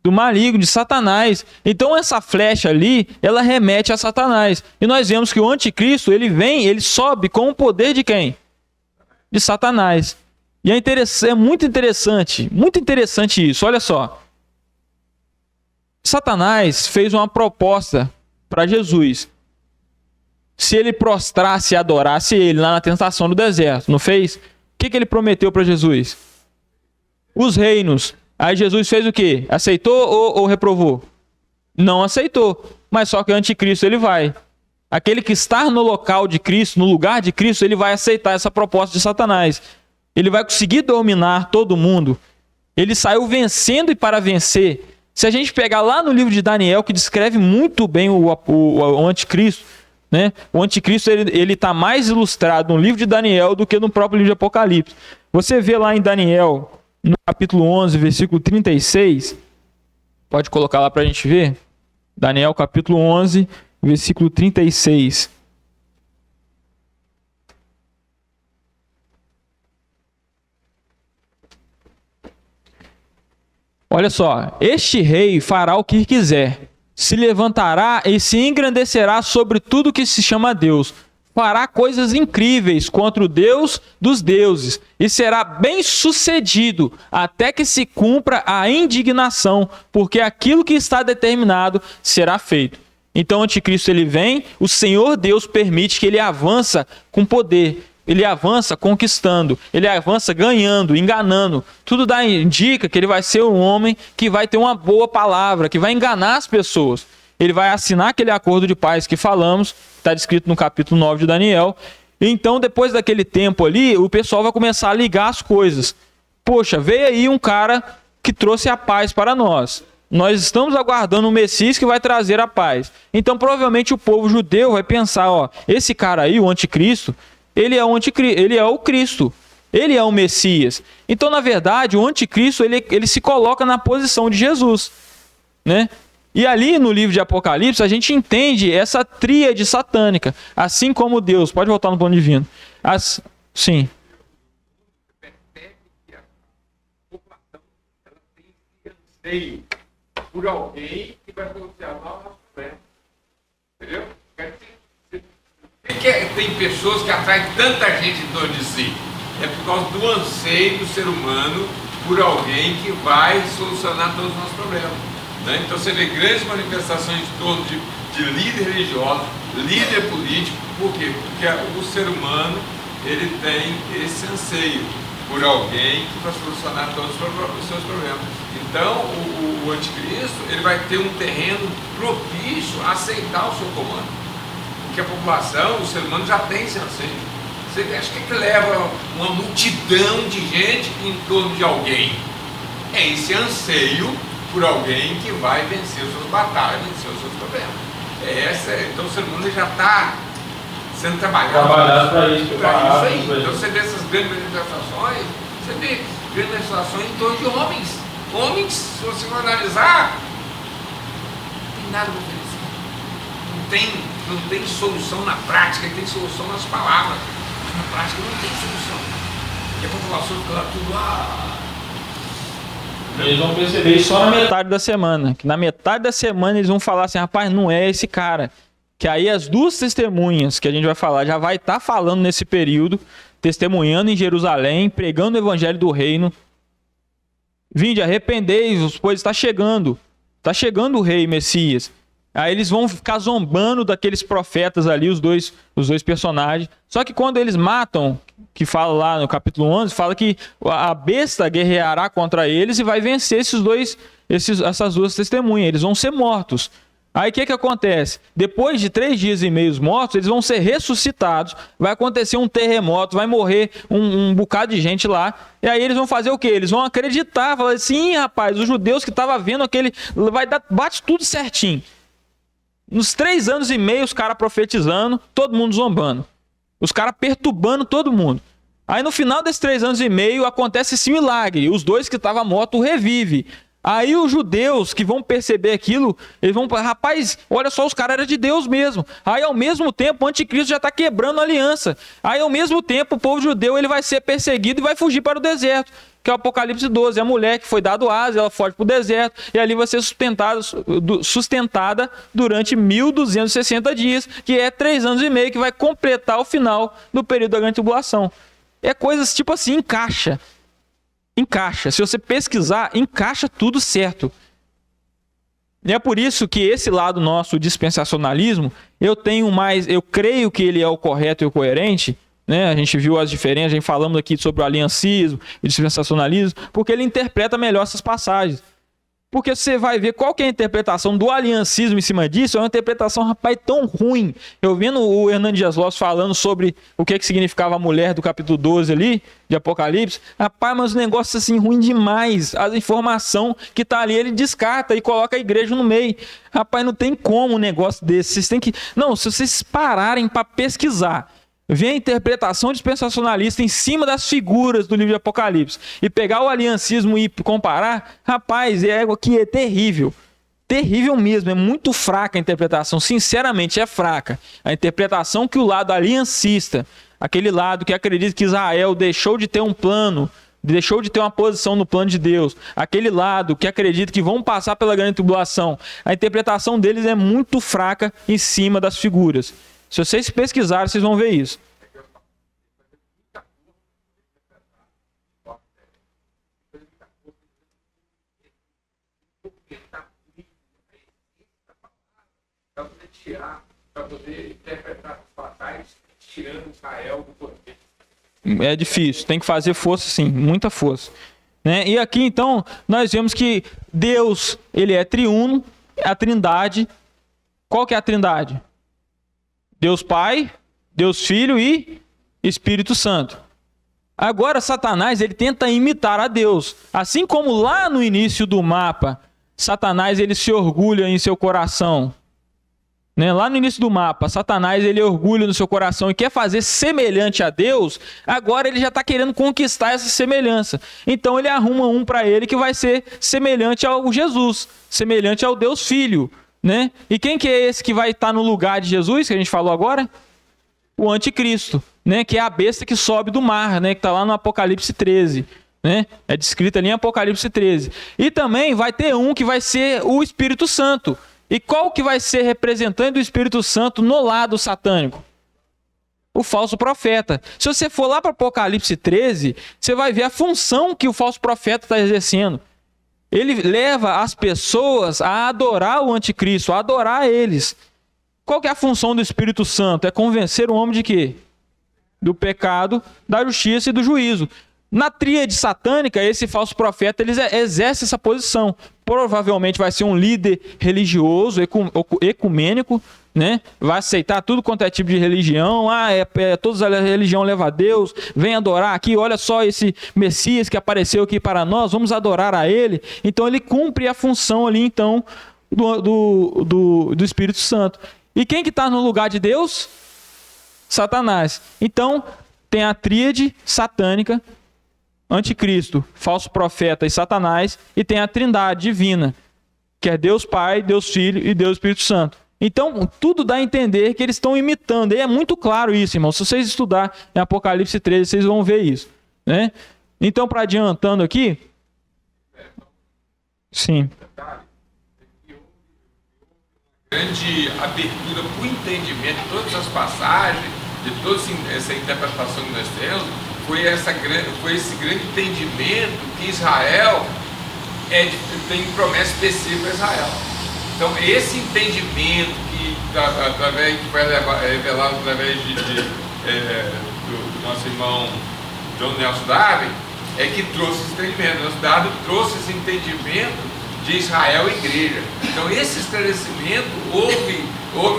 Do maligno, de Satanás. Então essa flecha ali, ela remete a Satanás. E nós vemos que o anticristo, ele sobe com o poder de quem? De Satanás. E é muito interessante isso, olha só. Satanás fez uma proposta para Jesus. Se ele prostrasse e adorasse ele lá na tentação do deserto, não fez? O que ele prometeu para Jesus? Os reinos. Aí Jesus fez o quê? Aceitou ou reprovou? Não aceitou. Mas só que o anticristo ele vai. Aquele que está no local de Cristo, no lugar de Cristo, ele vai aceitar essa proposta de Satanás. Ele vai conseguir dominar todo mundo. Ele saiu vencendo e para vencer. Se a gente pegar lá no livro de Daniel, que descreve muito bem o anticristo, né? O anticristo ele está mais ilustrado no livro de Daniel do que no próprio livro de Apocalipse. Você vê lá em Daniel, no capítulo 11, versículo 36, pode colocar lá para a gente ver? Daniel capítulo 11, versículo 36. Olha só, este rei fará o que quiser, se levantará e se engrandecerá sobre tudo que se chama Deus, fará coisas incríveis contra o Deus dos deuses, e será bem sucedido até que se cumpra a indignação, porque aquilo que está determinado será feito. Então o anticristo ele vem, o Senhor Deus permite que ele avança com poder. Ele avança conquistando, ele avança ganhando, enganando. Tudo indica que ele vai ser um homem que vai ter uma boa palavra, que vai enganar as pessoas. Ele vai assinar aquele acordo de paz que falamos, está descrito no capítulo 9 de Daniel. Então, depois daquele tempo ali, o pessoal vai começar a ligar as coisas. Poxa, veio aí um cara que trouxe a paz para nós. Nós estamos aguardando um Messias que vai trazer a paz. Então, provavelmente, o povo judeu vai pensar, ó, esse cara aí, o anticristo, ele é o Cristo, ele é o Messias. Então, na verdade, o anticristo ele se coloca na posição de Jesus, né? E ali no livro de Apocalipse, a gente entende essa tríade satânica, assim como Deus. Pode voltar no plano divino. Sim. Por alguém que vai solucionar o nosso problema. Entendeu? Por que tem pessoas que atraem tanta gente em torno de si? É por causa do anseio do ser humano por alguém que vai solucionar todos os nossos problemas. Né? Então você vê grandes manifestações em torno de líder religioso, líder político. Por quê? Porque o ser humano ele tem esse anseio por alguém que vai solucionar todos os seus problemas. Então o anticristo ele vai ter um terreno propício a aceitar o seu comando. Porque a população, o ser humano já tem esse anseio. Você acha que leva uma multidão de gente em torno de alguém? É esse anseio por alguém que vai vencer as suas batalhas, vencer os seus problemas. Então o ser humano já está sendo trabalhado para isso. Então você vê essas grandes manifestações, você vê grandes manifestações em torno de homens. Homens, se você for analisar, não tem nada para oferecer. Não tem solução na prática, tem solução nas palavras. Mas na prática não tem solução. E a população fica lá tudo. Eles vão perceber isso só na metade da semana. Que na metade da semana eles vão falar assim, rapaz, não é esse cara. Que aí as duas testemunhas que a gente vai falar, já vai estar falando nesse período, testemunhando em Jerusalém, pregando o evangelho do reino. Vinde, arrependei-vos, pois está chegando o rei Messias. Aí eles vão ficar zombando daqueles profetas ali, os dois personagens. Só que quando eles matam, que fala lá no capítulo 11, fala que a besta guerreará contra eles e vai vencer essas duas testemunhas. Eles vão ser mortos. Aí o que acontece? Depois de 3 dias e meio mortos, eles vão ser ressuscitados, vai acontecer um terremoto, vai morrer um bocado de gente lá, e aí eles vão fazer o quê? Eles vão acreditar, falar assim, rapaz, os judeus que estavam vendo bate tudo certinho. Nos 3 anos e meio, os caras profetizando, todo mundo zombando. Os caras perturbando todo mundo. Aí no final desses 3 anos e meio, acontece esse milagre. Os 2 que estavam mortos revivem. Aí os judeus que vão perceber aquilo, eles vão falar, rapaz, olha só, os caras eram de Deus mesmo. Aí ao mesmo tempo, o anticristo já está quebrando a aliança. Aí ao mesmo tempo, o povo judeu ele vai ser perseguido e vai fugir para o deserto. Que é o Apocalipse 12, a mulher que foi dado asa, ela foge para o deserto, e ali vai ser sustentada durante 1260 dias, que é 3 anos e meio, que vai completar o final do período da grande tribulação. É coisas tipo assim, encaixa. Se você pesquisar, encaixa tudo certo. E é por isso que esse lado nosso, o dispensacionalismo, eu creio que ele é o correto e o coerente, né? A gente viu as diferenças, a gente falamos aqui sobre o aliancismo e o dispensacionalismo, porque ele interpreta melhor essas passagens. Porque você vai ver qual que é a interpretação do aliancismo em cima disso, é uma interpretação, rapaz, tão ruim. Eu vendo o Hernando Dias Lopes falando sobre o que significava a mulher do capítulo 12 ali, de Apocalipse, rapaz, mas o negócio assim, ruim demais. A informação que tá ali, ele descarta e coloca a igreja no meio. Rapaz, não tem como um negócio desse. Vocês têm que... Não, se vocês pararem para pesquisar, ver a interpretação dispensacionalista em cima das figuras do livro de Apocalipse e pegar o aliancismo e comparar, rapaz, aqui é terrível. Terrível mesmo, é muito fraca a interpretação, sinceramente é fraca. A interpretação que o lado aliancista, aquele lado que acredita que Israel deixou de ter um plano, deixou de ter uma posição no plano de Deus, aquele lado que acredita que vão passar pela grande tribulação, a interpretação deles é muito fraca em cima das figuras. Se vocês pesquisarem, vocês vão ver isso. Para poder interpretar os fatais, tirando Israel do poder. É difícil, tem que fazer força sim, muita força. Né? E aqui então, nós vemos que Deus, ele é triuno, a trindade. Qual que é a trindade? Deus Pai, Deus Filho e Espírito Santo. Agora, Satanás, ele tenta imitar a Deus. Assim como lá no início do mapa, Satanás, ele se orgulha em seu coração. Né? Lá no início do mapa, Satanás, ele orgulha no seu coração e quer fazer semelhante a Deus. Agora, ele já está querendo conquistar essa semelhança. Então, ele arruma um para ele que vai ser semelhante ao Jesus, semelhante ao Deus Filho. Né? E quem que é esse que vai estar no lugar de Jesus, que a gente falou agora? O anticristo, né? Que é a besta que sobe do mar, né? Que está lá no Apocalipse 13. Né? É descrito ali em Apocalipse 13. E também vai ter um que vai ser o Espírito Santo. E qual que vai ser representante do Espírito Santo no lado satânico? O falso profeta. Se você for lá para Apocalipse 13, você vai ver a função que o falso profeta está exercendo. Ele leva as pessoas a adorar o anticristo, a adorar eles. Qual que é a função do Espírito Santo? É convencer o homem de quê? Do pecado, da justiça e do juízo. Na tríade satânica, esse falso profeta ele exerce essa posição. Provavelmente vai ser um líder religioso, ecumênico, né? Vai aceitar tudo quanto é tipo de religião. Toda a religião leva a Deus, vem adorar aqui, olha só esse Messias que apareceu aqui para nós, vamos adorar a ele. Então ele cumpre a função ali então do Espírito Santo. E quem que está no lugar de Deus? Satanás. Então tem a tríade satânica, anticristo, falso profeta e Satanás, e tem a trindade divina, que é Deus Pai, Deus Filho e Deus Espírito Santo. Então, tudo dá a entender que eles estão imitando. E é muito claro isso, irmão. Se vocês estudar em Apocalipse 13, vocês vão ver isso. Né? Então, para adiantando aqui... Sim. Grande abertura para o entendimento de todas as passagens, de toda essa interpretação que nós temos, foi esse grande entendimento que Israel tem promessa específica a Israel. Então, esse entendimento que foi revelado através do nosso irmão John Nelson Darby, é que trouxe esse entendimento. Nelson Darby trouxe esse entendimento de Israel e igreja. Então, esse esclarecimento, houve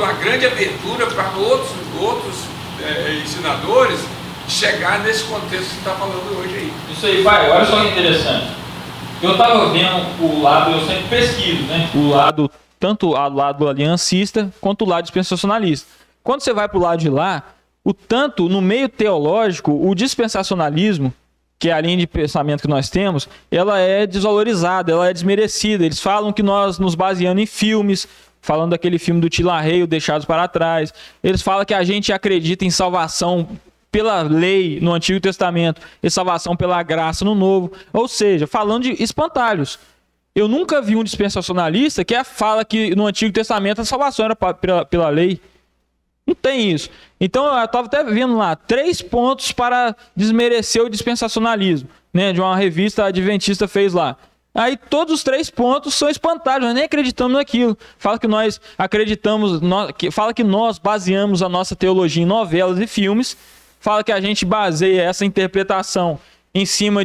uma grande abertura para outros ensinadores chegar nesse contexto que está falando hoje aí. Isso aí, pai, olha só que interessante. Eu estava vendo o lado, eu sempre pesquiso, né? O lado, tanto o lado aliancista quanto o lado dispensacionalista. Quando você vai para o lado de lá, tanto no meio teológico, o dispensacionalismo, que é a linha de pensamento que nós temos, ela é desvalorizada, ela é desmerecida. Eles falam que nós nos baseamos em filmes, falando daquele filme do Tila Rei, o Deixados para Trás. Eles falam que a gente acredita em salvação pela lei no Antigo Testamento e salvação pela graça no Novo. Ou seja, falando de espantalhos. Eu nunca vi um dispensacionalista que fala que no Antigo Testamento a salvação era pela lei. Não tem isso. Então eu estava até vendo lá 3 pontos para desmerecer o dispensacionalismo, né, de uma revista adventista fez lá. Aí todos os 3 pontos são espantalhos, nós nem acreditamos naquilo. Fala que nós acreditamos, fala que nós baseamos a nossa teologia em novelas e filmes, fala que a gente baseia essa interpretação em cima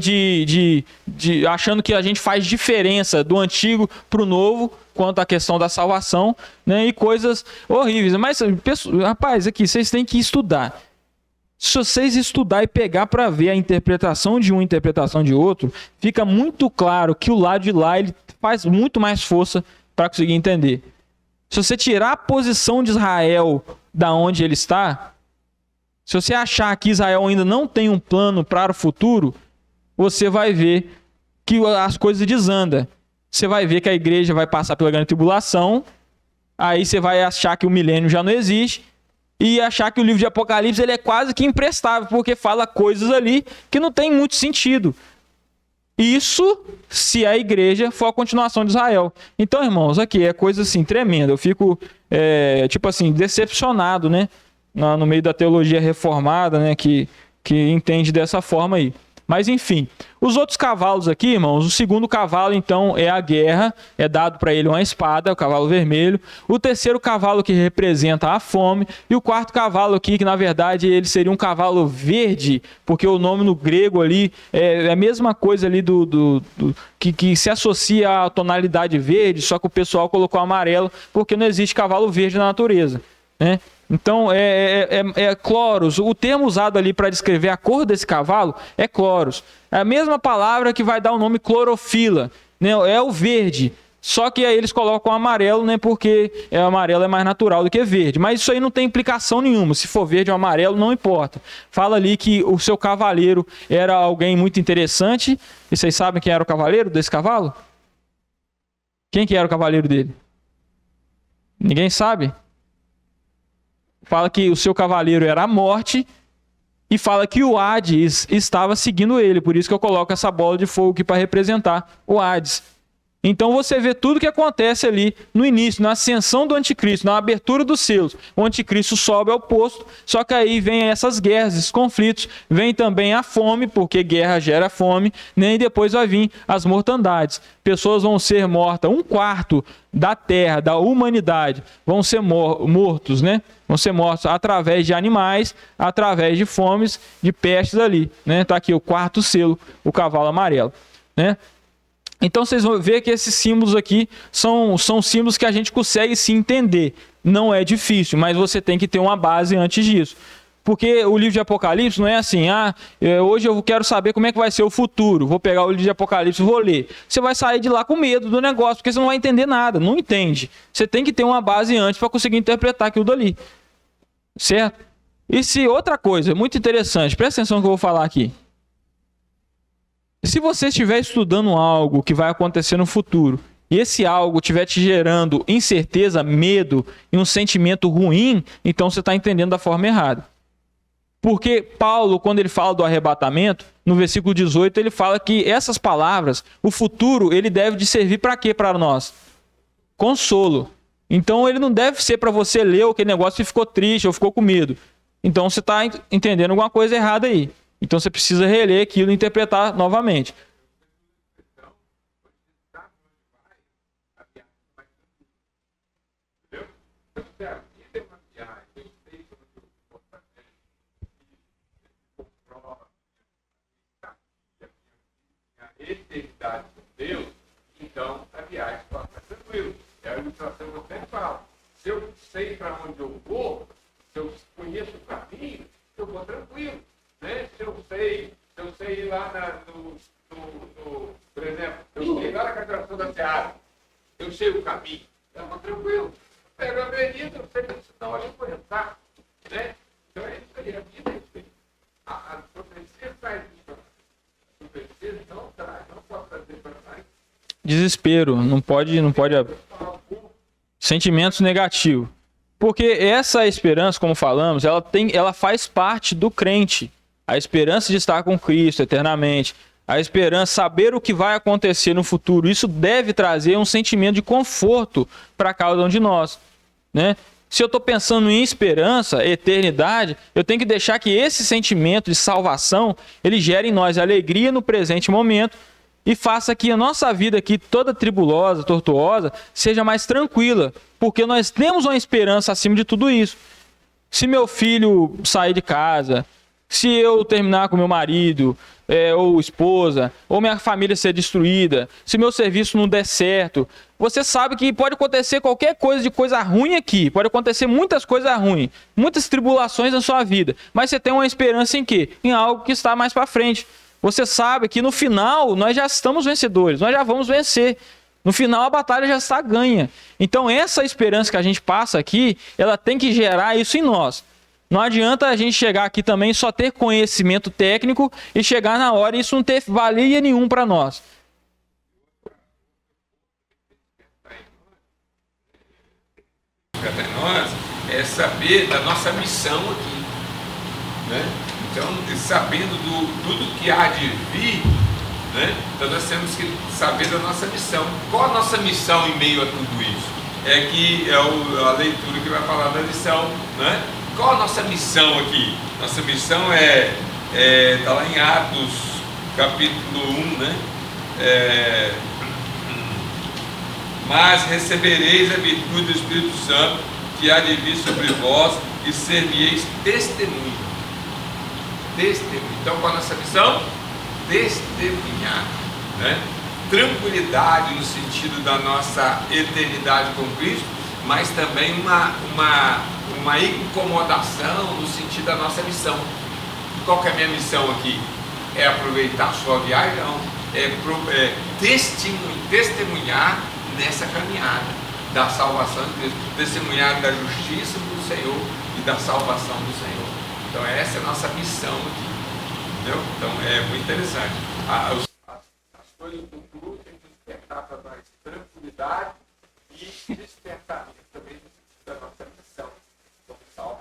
achando que a gente faz diferença do antigo para o novo quanto à questão da salvação, né? E coisas horríveis. Mas, rapaz, aqui, vocês têm que estudar. Se vocês estudar e pegar para ver a interpretação de um e a interpretação de outro, fica muito claro que o lado de lá ele faz muito mais força para conseguir entender. Se você tirar a posição de Israel da onde ele está, se você achar que Israel ainda não tem um plano para o futuro, você vai ver que as coisas desandam. Você vai ver que a igreja vai passar pela grande tribulação, aí você vai achar que o milênio já não existe, e achar que o livro de Apocalipse ele é quase que imprestável, porque fala coisas ali que não tem muito sentido. Isso se a igreja for a continuação de Israel. Então, irmãos, aqui é coisa assim tremenda. Eu fico, decepcionado, né? No meio da teologia reformada, né? Que entende dessa forma aí. Mas, enfim, os outros cavalos aqui, irmãos, o segundo cavalo, então, é a guerra, é dado para ele uma espada, o cavalo vermelho. O terceiro cavalo que representa a fome. E o quarto cavalo aqui, que na verdade ele seria um cavalo verde, porque o nome no grego ali é a mesma coisa ali que se associa à tonalidade verde, só que o pessoal colocou amarelo, porque não existe cavalo verde na natureza, né? Então, cloros. O termo usado ali para descrever a cor desse cavalo é cloros. É a mesma palavra que vai dar o nome clorofila, né? É o verde. Só que aí eles colocam amarelo, né? Porque amarelo é mais natural do que verde. Mas isso aí não tem implicação nenhuma. Se for verde ou amarelo, não importa. Fala ali que o seu cavaleiro era alguém muito interessante. E vocês sabem quem era o cavaleiro desse cavalo? Quem que era o cavaleiro dele? Ninguém sabe? Fala que o seu cavaleiro era a morte e fala que o Hades estava seguindo ele. Por isso que eu coloco essa bola de fogo aqui para representar o Hades. Então você vê tudo que acontece ali no início, na ascensão do anticristo, na abertura dos selos. O anticristo sobe ao posto, só que aí vem essas guerras, esses conflitos, vem também a fome, porque guerra gera fome, né? E depois vai vir as mortandades. Pessoas vão ser mortas, 1/4 da terra, da humanidade, vão ser mortos, né? Vão ser mortos através de animais, através de fomes, de pestes ali, né? Tá aqui o quarto selo, o cavalo amarelo, né? Então vocês vão ver que esses símbolos aqui são símbolos que a gente consegue se entender. Não é difícil, mas você tem que ter uma base antes disso. Porque o livro de Apocalipse não é assim, hoje eu quero saber como é que vai ser o futuro, vou pegar o livro de Apocalipse e vou ler. Você vai sair de lá com medo do negócio, porque você não vai entender nada, não entende. Você tem que ter uma base antes para conseguir interpretar aquilo dali. Certo? E se outra coisa, muito interessante, presta atenção no que eu vou falar aqui. Se você estiver estudando algo que vai acontecer no futuro, e esse algo estiver te gerando incerteza, medo e um sentimento ruim, então você está entendendo da forma errada. Porque Paulo, quando ele fala do arrebatamento, no versículo 18, ele fala que essas palavras, o futuro, ele deve de servir para quê para nós? Consolo. Então ele não deve ser para você ler aquele negócio e ficou triste ou ficou com medo. Então você está entendendo alguma coisa errada aí. Então você precisa reler aquilo e interpretar novamente. Eternidade com Deus, então a viagem pode estar tranquila. É a ilustração que eu sempre falo. Se eu sei para onde eu vou, se eu conheço o caminho, eu vou tranquilo. Né? Se eu sei ir lá por exemplo, eu sei lá na Cataração da Seara, eu sei o caminho, eu vou tranquilo. Pego a avenida, eu sei que não, eu vou entrar. Né? Então é isso aí, a vida é isso aí. A profecia traz isso. A profecia não traz, não pode trazer para nós. Desespero, não pode sentimentos negativos. Porque essa esperança, como falamos, ela faz parte do crente. A esperança de estar com Cristo eternamente, a esperança de saber o que vai acontecer no futuro, isso deve trazer um sentimento de conforto para cada um de nós, né? Se eu estou pensando em esperança, eternidade, eu tenho que deixar que esse sentimento de salvação, ele gere em nós alegria no presente momento e faça que a nossa vida aqui, toda tribulosa, tortuosa, seja mais tranquila, porque nós temos uma esperança acima de tudo isso. Se meu filho sair de casa, se eu terminar com meu marido, ou esposa, ou minha família ser destruída, se meu serviço não der certo, você sabe que pode acontecer qualquer coisa de coisa ruim aqui, pode acontecer muitas coisas ruins, muitas tribulações na sua vida, mas você tem uma esperança em quê? Em algo que está mais para frente. Você sabe que no final nós já estamos vencedores, nós já vamos vencer. No final a batalha já está ganha. Então essa esperança que a gente passa aqui, ela tem que gerar isso em nós. Não adianta a gente chegar aqui também só ter conhecimento técnico e chegar na hora e isso não ter valia nenhum para nós. Para nós é saber da nossa missão aqui, né? Então, sabendo tudo que há de vir, né? Então nós temos que saber da nossa missão. Qual a nossa missão em meio a tudo isso? É que é a leitura que vai falar da missão, né? Qual a nossa missão aqui? Nossa missão está lá em Atos, capítulo 1, né? Mas recebereis a virtude do Espírito Santo, que há de vir sobre vós, e ser-me-eis testemunho. Então, qual a nossa missão? Testemunhar, né? Tranquilidade no sentido da nossa eternidade com Cristo, mas também uma incomodação no sentido da nossa missão. Qual que é a minha missão aqui? É aproveitar sua viagem? Não. É testemunhar nessa caminhada da salvação de Cristo, testemunhar da justiça do Senhor e da salvação do Senhor. Então essa é a nossa missão aqui, entendeu? Então é muito interessante. As coisas do futuro têm que despertar para nós tranquilidade e despertamento também da nossa missão como salvo.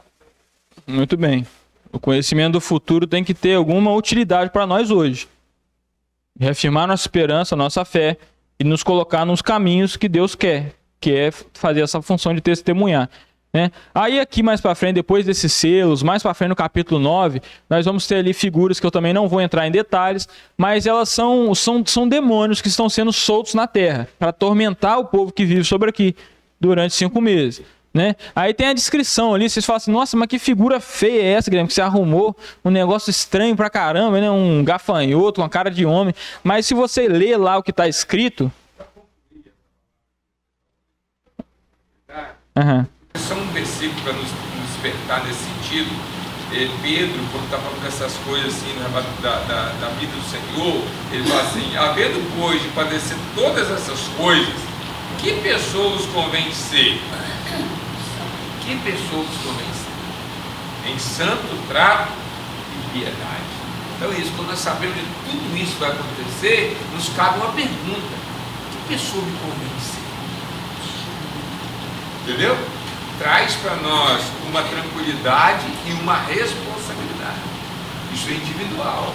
Muito bem. O conhecimento do futuro tem que ter alguma utilidade para nós hoje. Reafirmar nossa esperança, nossa fé e nos colocar nos caminhos que Deus quer, que é fazer essa função de testemunhar, né? Aí aqui mais para frente, depois desses selos, mais para frente no capítulo 9, nós vamos ter ali figuras que eu também não vou entrar em detalhes, mas elas são demônios que estão sendo soltos na terra para atormentar o povo que vive sobre aqui durante 5 meses. Né? Aí tem a descrição ali, vocês falam assim, nossa, mas que figura feia é essa, Guilherme, que você arrumou um negócio estranho pra caramba, né? Um gafanhoto, uma cara de homem, mas se você ler lá o que está escrito... Só um versículo para nos despertar nesse sentido. Pedro, quando está falando dessas coisas assim, da vida do Senhor, ele fala assim, havendo pois de padecer todas essas coisas, que pessoa os convém ser? Que pessoa os convém ser? Em santo trato e piedade. Então isso, quando nós sabemos de tudo isso vai acontecer, nos cabe uma pergunta: que pessoa me convém ser? Entendeu? Traz para nós uma tranquilidade e uma responsabilidade. Isso é individual.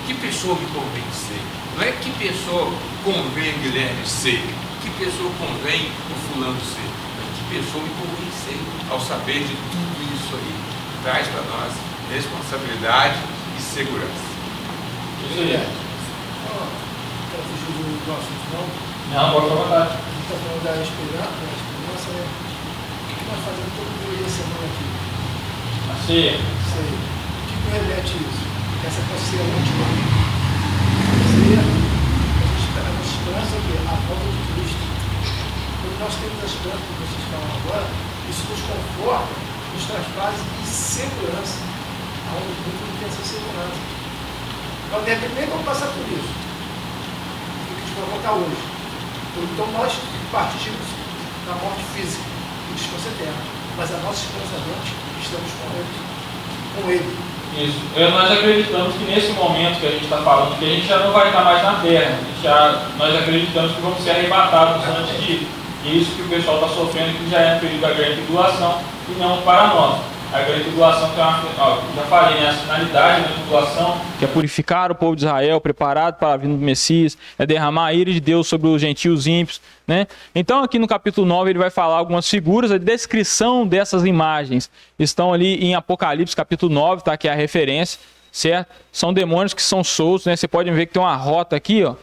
Que pessoa me convém ser? Não é que pessoa convém Guilherme ser, que pessoa convém o fulano ser, mas que pessoa me convém ser, ao saber de tudo isso aí. Traz para nós responsabilidade e segurança. Isso aí. Quero fugir do assunto, não? Não, pode falar verdade. A gente está falando da esperança, né? O que nós fazemos todo dia da semana aqui? Assim. Isso aí. O que remete isso? Essa pode ser a última. A nossa esperança é o quê? A volta de Cristo. Quando nós temos a esperança que vocês falam agora, isso nos conforta, nos traz paz e segurança. Aonde o mundo não tem essa segurança. Então, de repente, nem vamos passar por isso. O que nos provoca hoje. Então, nós partimos da morte física e descanso eterno. Mas a nossa esperança antes, estamos com Ele. Isso. Nós acreditamos que nesse momento que a gente está falando, que a gente já não vai estar mais na Terra. Nós acreditamos que vamos ser arrebatados antes de isso que o pessoal está sofrendo, que já é um período da grande tribulação, e não para nós. A grande tribulação tem já falei, né? A finalidade da tribulação, que é purificar o povo de Israel, preparado para a vinda do Messias, é derramar a ira de Deus sobre os gentios ímpios, né? Então aqui no capítulo 9 ele vai falar algumas figuras, a descrição dessas imagens estão ali em Apocalipse capítulo 9, tá? Que é a referência, certo? São demônios que são soltos, né? Você pode ver que tem uma rota aqui, ó.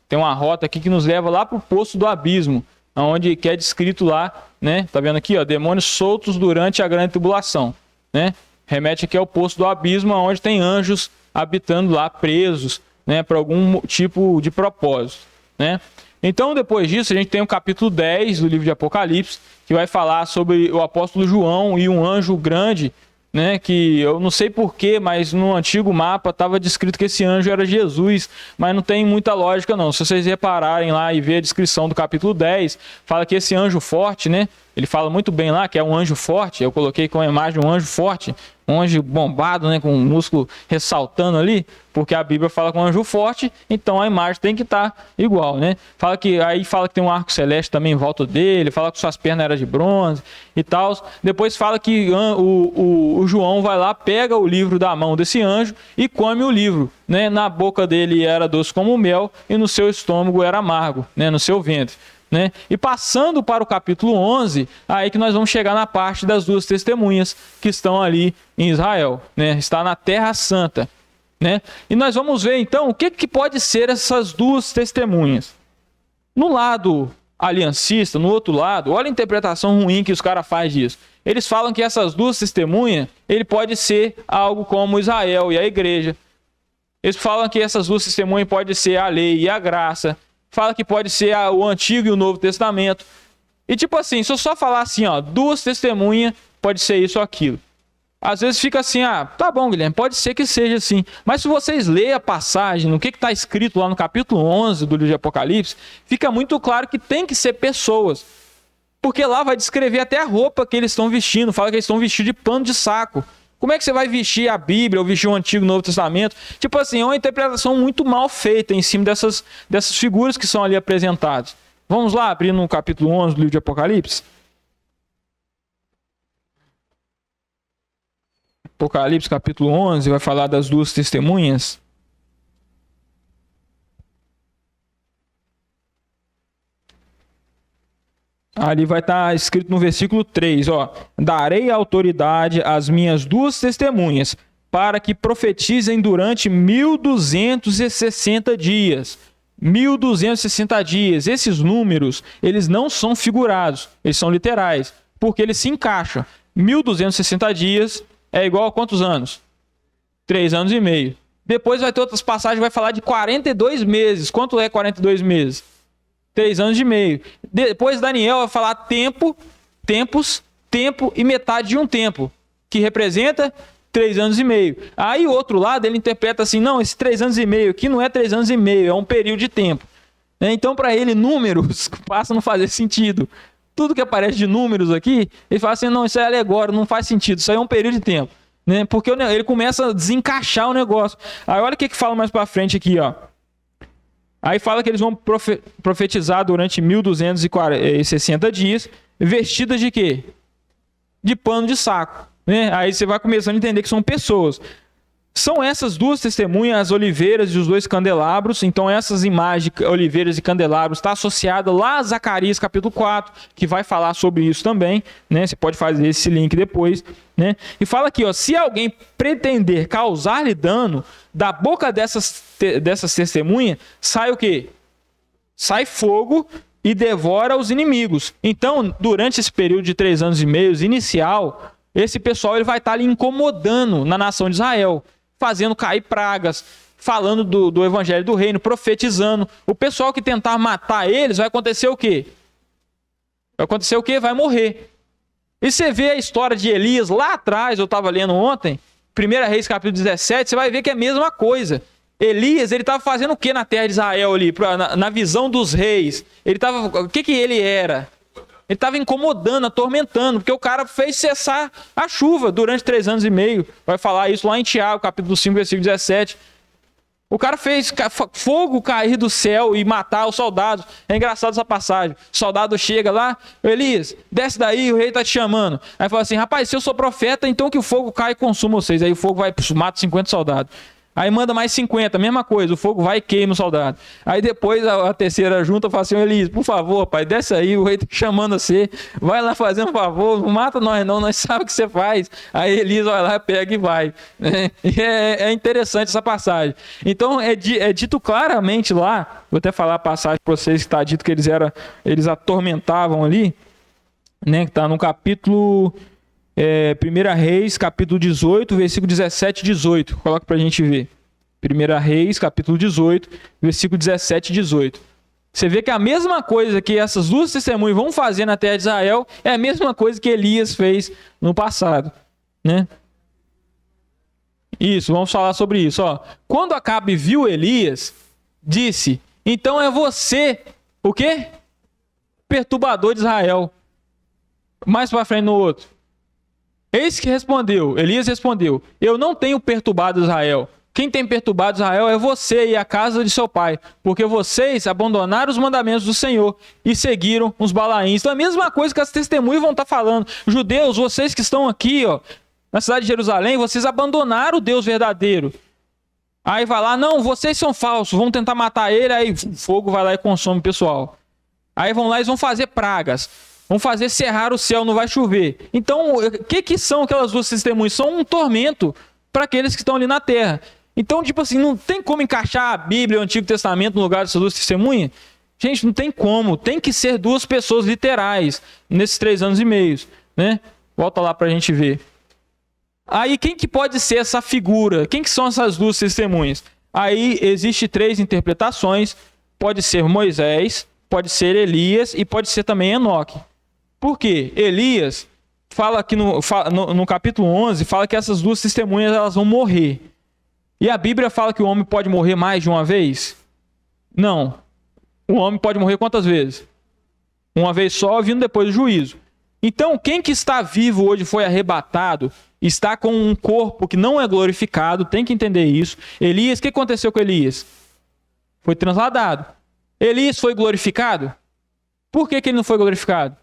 Tem uma rota aqui que nos leva lá para o poço do abismo, onde que é descrito lá, né? Tá vendo aqui, ó, demônios soltos durante a grande tribulação, né? Remete aqui ao poço do abismo, onde tem anjos habitando lá presos, né, para algum tipo de propósito, né? Então, depois disso, a gente tem o capítulo 10 do livro de Apocalipse, que vai falar sobre o apóstolo João e um anjo grande, né, que eu não sei porquê, mas no antigo mapa estava descrito que esse anjo era Jesus, mas não tem muita lógica não. Se vocês repararem lá e ver a descrição do capítulo 10, fala que esse anjo forte, né, ele fala muito bem lá que é um anjo forte. Eu coloquei com a imagem um anjo forte, um anjo bombado, né, com o músculo ressaltando ali, porque a Bíblia fala com um anjo forte, então a imagem tem que estar igual, né? Fala que tem um arco celeste também em volta dele, fala que suas pernas eram de bronze e tal. Depois fala que o João vai lá, pega o livro da mão desse anjo e come o livro, né? Na boca dele era doce como mel e no seu estômago era amargo, né? No seu ventre. Né? E passando para o capítulo 11, aí que nós vamos chegar na parte das duas testemunhas que estão ali em Israel, né? Está na Terra Santa, né? E nós vamos ver então o que pode ser essas duas testemunhas. No lado aliancista, no outro lado, olha a interpretação ruim que os caras fazem disso. Eles falam que essas duas testemunhas, ele pode ser algo como Israel e a igreja. Eles falam que essas duas testemunhas pode ser a lei e a graça. Fala que pode ser o Antigo e o Novo Testamento. E tipo assim, se eu só falar assim, ó, duas testemunhas, pode ser isso ou aquilo. Às vezes fica assim, tá bom, Guilherme, pode ser que seja assim. Mas se vocês lerem a passagem, no que está escrito lá no capítulo 11 do livro de Apocalipse, fica muito claro que tem que ser pessoas. Porque lá vai descrever até a roupa que eles estão vestindo. Fala que eles estão vestidos de pano de saco. Como é que você vai vestir a Bíblia ou vestir o Antigo e o Novo Testamento? Tipo assim, é uma interpretação muito mal feita em cima dessas figuras que são ali apresentadas. Vamos lá, abrir no capítulo 11 do livro de Apocalipse. Apocalipse, capítulo 11, vai falar das duas testemunhas. Ali vai estar escrito no versículo 3, ó. Darei autoridade às minhas duas testemunhas, para que profetizem durante 1260 dias. 1260 dias. Esses números, eles não são figurados, eles são literais, porque eles se encaixam. 1260 dias é igual a quantos anos? 3 anos e meio. Depois vai ter outras passagens que vai falar de 42 meses. Quanto é 42 meses? 3 anos e meio. Depois Daniel vai falar tempo e metade de um tempo, que representa 3 anos e meio. Aí o outro lado ele interpreta assim, não, esse 3 anos e meio aqui não é 3 anos e meio, é um período de tempo. Então para ele números passam a não fazer sentido. Tudo que aparece de números aqui, ele fala assim, não, isso é alegórico, não faz sentido, isso aí é um período de tempo. Né? Porque ele começa a desencaixar o negócio. Aí olha o que fala mais para frente aqui, ó. Aí fala que eles vão profetizar durante 1260 dias, vestidas de quê? De pano de saco. Né? Aí você vai começando a entender que são pessoas. São essas duas testemunhas, as oliveiras e os dois candelabros. Então essas imagens de oliveiras e candelabros está associada lá a Zacarias capítulo 4, que vai falar sobre isso também. Né? Você pode fazer esse link depois. Né? E fala aqui, ó, se alguém pretender causar-lhe dano, da boca dessas testemunhas sai o quê? Sai fogo e devora os inimigos. Então, durante esse período de 3 anos e meio inicial, esse pessoal ele vai estar ali incomodando na nação de Israel, fazendo cair pragas, falando do evangelho do reino, profetizando. O pessoal que tentar matar eles, vai acontecer o quê? Vai acontecer o quê? Vai morrer. E você vê a história de Elias lá atrás, eu estava lendo ontem, 1 Reis capítulo 17, você vai ver que é a mesma coisa. Elias, ele estava fazendo o que na terra de Israel ali? Na visão dos reis. O que ele era? Ele estava incomodando, atormentando, porque o cara fez cessar a chuva durante 3 anos e meio. Vai falar isso lá em Tiago, capítulo 5, versículo 17. O cara fez fogo cair do céu e matar os soldados. É engraçado essa passagem. O soldado chega lá, Elias, desce daí, o rei está te chamando. Aí fala assim, rapaz, se eu sou profeta, então que o fogo cai e consuma vocês. Aí o fogo vai, mata 50 soldados. Aí manda mais 50, mesma coisa, o fogo vai e queima o soldado. Aí depois a terceira junta fala assim, Elias, por favor, pai, desce aí, o rei tá chamando você, vai lá fazer um favor, não mata nós não, nós sabemos o que você faz. Aí Elias vai lá, pega e vai. E é interessante essa passagem. Então é dito claramente lá, vou até falar a passagem para vocês que está dito que eles atormentavam ali, né, que está no capítulo... 1 Reis, capítulo 18, versículo 17 e 18. Coloca para a gente ver. 1 Reis, capítulo 18, versículo 17 e 18. Você vê que a mesma coisa que essas duas testemunhas vão fazer na terra de Israel é a mesma coisa que Elias fez no passado, né? Isso, vamos falar sobre isso. Ó. Quando Acabe viu Elias, disse, então é você, o quê? Perturbador de Israel. Mais para frente no outro. Eis que respondeu, Elias respondeu, eu não tenho perturbado Israel. Quem tem perturbado Israel é você e a casa de seu pai, porque vocês abandonaram os mandamentos do Senhor e seguiram os Balaíns. Então é a mesma coisa que as testemunhas vão estar falando. Judeus, vocês que estão aqui, ó, na cidade de Jerusalém, vocês abandonaram o Deus verdadeiro. Aí vai lá, não, vocês são falsos, vão tentar matar ele, aí o fogo vai lá e consome o pessoal. Aí vão lá e vão fazer pragas, vão fazer cerrar o céu, não vai chover. Então, o que são aquelas duas testemunhas? São um tormento para aqueles que estão ali na terra. Então, tipo assim, não tem como encaixar a Bíblia e o Antigo Testamento no lugar dessas duas testemunhas? Gente, não tem como. Tem que ser duas pessoas literais nesses 3 anos e meio, né? Volta lá para a gente ver. Aí, quem que pode ser essa figura? Quem que são essas duas testemunhas? Aí, existe 3 interpretações. Pode ser Moisés, pode ser Elias e pode ser também Enoque. Por quê? Elias fala aqui no capítulo 11, fala que essas duas testemunhas elas vão morrer. E a Bíblia fala que o homem pode morrer mais de uma vez? Não. O homem pode morrer quantas vezes? Uma vez só, vindo depois do juízo. Então, quem que está vivo hoje foi arrebatado, está com um corpo que não é glorificado, tem que entender isso. Elias, o que aconteceu com Elias? Foi transladado. Elias foi glorificado? Por que ele não foi glorificado?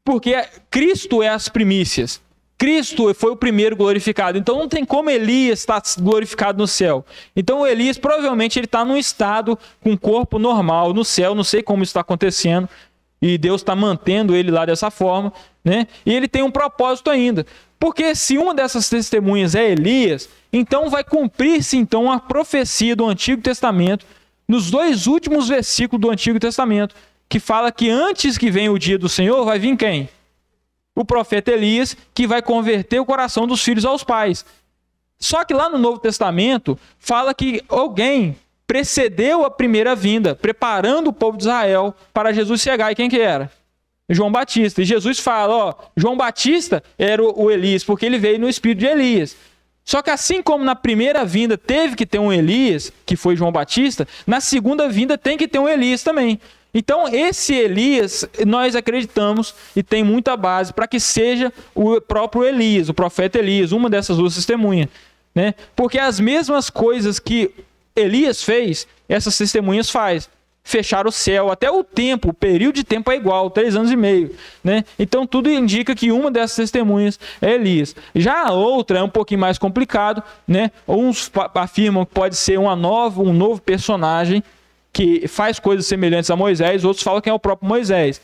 Porque Cristo é as primícias. Cristo foi o primeiro glorificado. Então não tem como Elias estar glorificado no céu. Então Elias provavelmente ele está num estado com corpo normal no céu. Não sei como isso está acontecendo. E Deus está mantendo ele lá dessa forma, né? E ele tem um propósito ainda. Porque se uma dessas testemunhas é Elias, então vai cumprir-se então a profecia do Antigo Testamento nos 2 últimos versículos do Antigo Testamento, que fala que antes que venha o dia do Senhor, vai vir quem? O profeta Elias, que vai converter o coração dos filhos aos pais. Só que lá no Novo Testamento, fala que alguém precedeu a primeira vinda, preparando o povo de Israel para Jesus chegar. E quem que era? João Batista. E Jesus fala, ó, João Batista era o Elias, porque ele veio no espírito de Elias. Só que assim como na primeira vinda teve que ter um Elias, que foi João Batista, na segunda vinda tem que ter um Elias também. Então, esse Elias, nós acreditamos, e tem muita base, para que seja o próprio Elias, o profeta Elias, uma dessas duas testemunhas, né? Porque as mesmas coisas que Elias fez, essas testemunhas faz. Fechar o céu, até o tempo, o período de tempo é igual, 3 anos e meio, né? Então, tudo indica que uma dessas testemunhas é Elias. Já a outra é um pouquinho mais complicado, né? Uns afirmam que pode ser um novo personagem, que faz coisas semelhantes a Moisés, outros falam que é o próprio Moisés.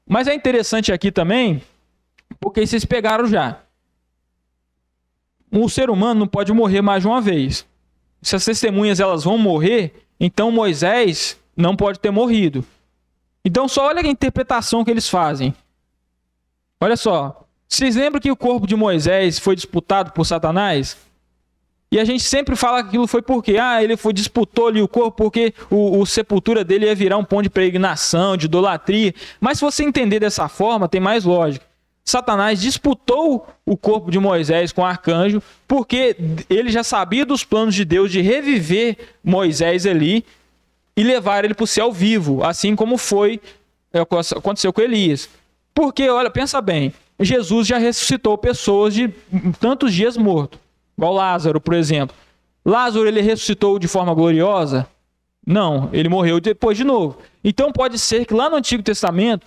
Mas é interessante aqui também, porque vocês pegaram já. Um ser humano não pode morrer mais de uma vez. Se as testemunhas elas vão morrer, então Moisés não pode ter morrido. Então só olha a interpretação que eles fazem. Olha só, vocês lembram que o corpo de Moisés foi disputado por Satanás? E a gente sempre fala que aquilo foi porque ele disputou ali o corpo porque a sepultura dele ia virar um ponto de peregrinação, de idolatria. Mas se você entender dessa forma, tem mais lógica. Satanás disputou o corpo de Moisés com o arcanjo porque ele já sabia dos planos de Deus de reviver Moisés ali e levar ele para o céu vivo, assim como aconteceu com Elias. Porque, olha, pensa bem, Jesus já ressuscitou pessoas de tantos dias mortos. Igual Lázaro, por exemplo. Lázaro, ele ressuscitou de forma gloriosa? Não, ele morreu depois de novo. Então pode ser que lá no Antigo Testamento,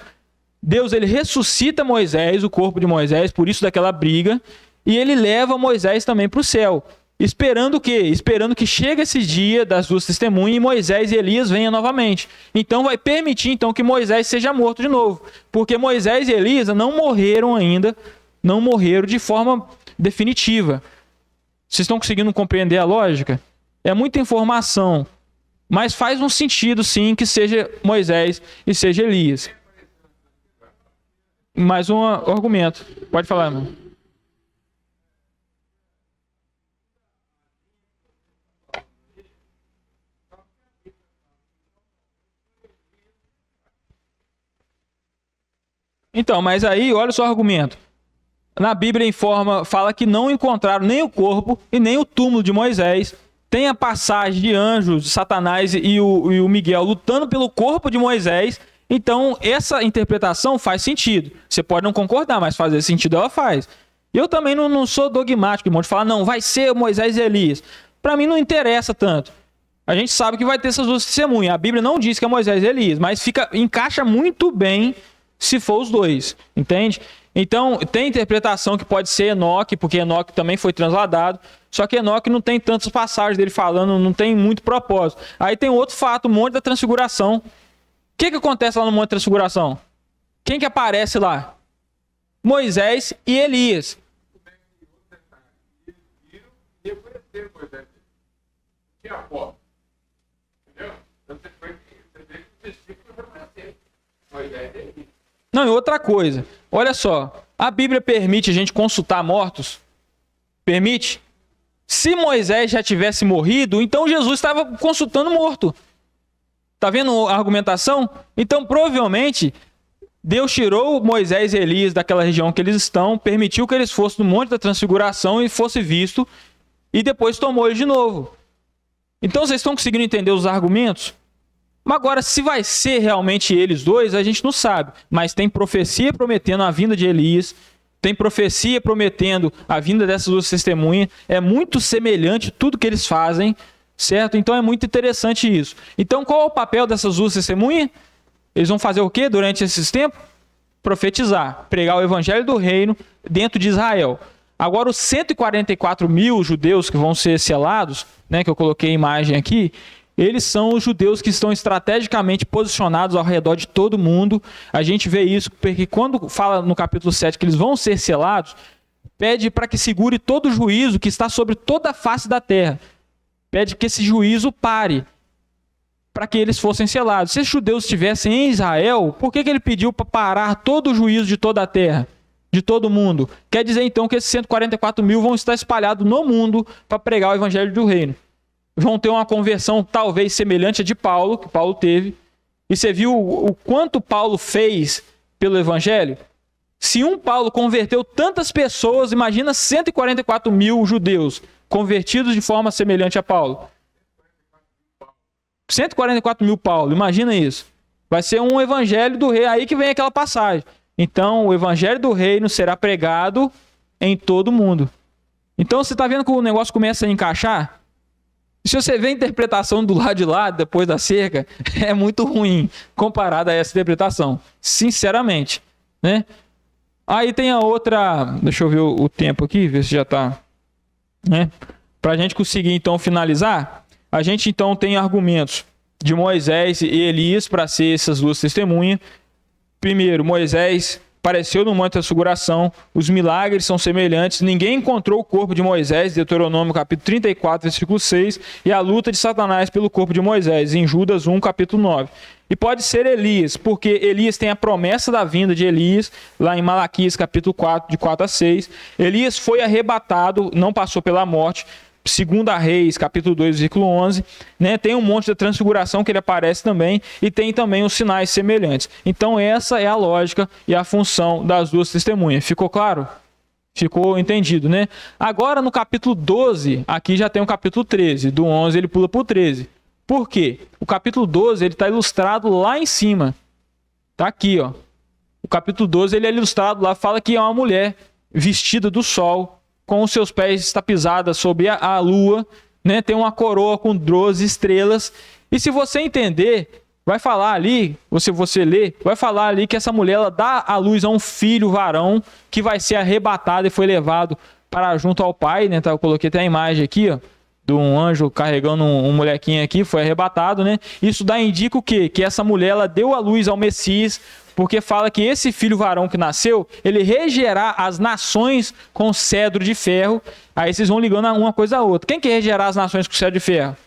Deus ele ressuscita Moisés, o corpo de Moisés, por isso daquela briga, e ele leva Moisés também para o céu. Esperando o quê? Esperando que chegue esse dia das duas testemunhas e Moisés e Elias venham novamente. Então vai permitir então que Moisés seja morto de novo. Porque Moisés e Elias não morreram ainda, não morreram de forma definitiva. Vocês estão conseguindo compreender a lógica? É muita informação, mas faz um sentido sim que seja Moisés e seja Elias. Mais um argumento. Pode falar, irmão. Então, mas aí, olha o seu argumento. Na Bíblia fala que não encontraram nem o corpo e nem o túmulo de Moisés. Tem a passagem de anjos, de Satanás e o Miguel lutando pelo corpo de Moisés. Então, essa interpretação faz sentido. Você pode não concordar, mas fazer sentido ela faz. Eu também não sou dogmático, irmão, de falar, não, vai ser Moisés e Elias. Para mim não interessa tanto. A gente sabe que vai ter essas duas testemunhas. A Bíblia não diz que é Moisés e Elias, mas encaixa muito bem se for os dois, entende? Então, tem interpretação que pode ser Enoque, porque Enoque também foi transladado, só que Enoque não tem tantas passagens dele falando, não tem muito propósito. Aí tem outro fato, o Monte da Transfiguração. O que acontece lá no Monte da Transfiguração? Quem que aparece lá? Moisés e Elias. Não, e outra coisa, olha só, a Bíblia permite a gente consultar mortos? Permite? Se Moisés já tivesse morrido, então Jesus estava consultando morto. Tá vendo a argumentação? Então, provavelmente, Deus tirou Moisés e Elias daquela região que eles estão, permitiu que eles fossem no Monte da Transfiguração e fosse visto, e depois tomou eles de novo. Então, vocês estão conseguindo entender os argumentos? Mas agora, se vai ser realmente eles dois, a gente não sabe. Mas tem profecia prometendo a vinda de Elias, tem profecia prometendo a vinda dessas duas testemunhas. É muito semelhante tudo que eles fazem, certo? Então é muito interessante isso. Então qual é o papel dessas duas testemunhas? Eles vão fazer o quê durante esses tempos? Profetizar, pregar o evangelho do reino dentro de Israel. Agora os 144 mil judeus que vão ser selados, né, que eu coloquei a imagem aqui, eles são os judeus que estão estrategicamente posicionados ao redor de todo mundo. A gente vê isso porque quando fala no capítulo 7 que eles vão ser selados, pede para que segure todo o juízo que está sobre toda a face da terra. Pede que esse juízo pare, para que eles fossem selados. Se os judeus estivessem em Israel, por que ele pediu para parar todo o juízo de toda a terra? De todo mundo? Quer dizer então que esses 144 mil vão estar espalhados no mundo para pregar o evangelho do reino. Vão ter uma conversão talvez semelhante a de Paulo, que Paulo teve. E você viu o quanto Paulo fez pelo evangelho? Se Paulo converteu tantas pessoas, imagina 144 mil judeus convertidos de forma semelhante a Paulo. 144 mil Paulo, imagina isso. Vai ser um evangelho do reino, aí que vem aquela passagem. Então, o evangelho do reino será pregado em todo mundo. Então, você está vendo que o negócio começa a encaixar? Se você vê a interpretação do lado de lá, depois da cerca, é muito ruim comparada a essa interpretação. Sinceramente, né? Aí tem a outra... Deixa eu ver o tempo aqui, ver se já está... Né? Para a gente conseguir, então, finalizar, a gente, então, tem argumentos de Moisés e Elias para ser essas duas testemunhas. Primeiro, Moisés apareceu no Monte da Transfiguração, os milagres são semelhantes, ninguém encontrou o corpo de Moisés, Deuteronômio capítulo 34, versículo 6, e a luta de Satanás pelo corpo de Moisés, em Judas 1, capítulo 9. E pode ser Elias, porque Elias tem a promessa da vinda de Elias, lá em Malaquias capítulo 4, de 4 a 6. Elias foi arrebatado, não passou pela morte, 2 Reis, capítulo 2, versículo 11, né? Tem um monte de transfiguração que ele aparece também, e tem também os sinais semelhantes. Então essa é a lógica e a função das duas testemunhas. Ficou claro? Ficou entendido, né? Agora no capítulo 12, aqui já tem o capítulo 13, do 11 ele pula para o 13. Por quê? O capítulo 12 ele está ilustrado lá em cima. Está aqui, ó. O capítulo 12 ele é ilustrado lá, fala que é uma mulher vestida do sol, com os seus pés estapisados sobre a lua, né? Tem uma coroa com 12 estrelas. E se você entender, vai falar ali, se você ler, vai falar ali que essa mulher ela dá à luz a um filho varão que vai ser arrebatado e foi levado para junto ao pai, né? Eu coloquei até a imagem aqui, ó, de um anjo carregando um molequinho aqui, foi arrebatado, né? Isso indica o quê? Que essa mulher ela deu à luz ao Messias, porque fala que esse filho varão que nasceu, ele regerá as nações com cedro de ferro. Aí vocês vão ligando uma coisa a outra. Quem que regerá as nações com cedro de ferro?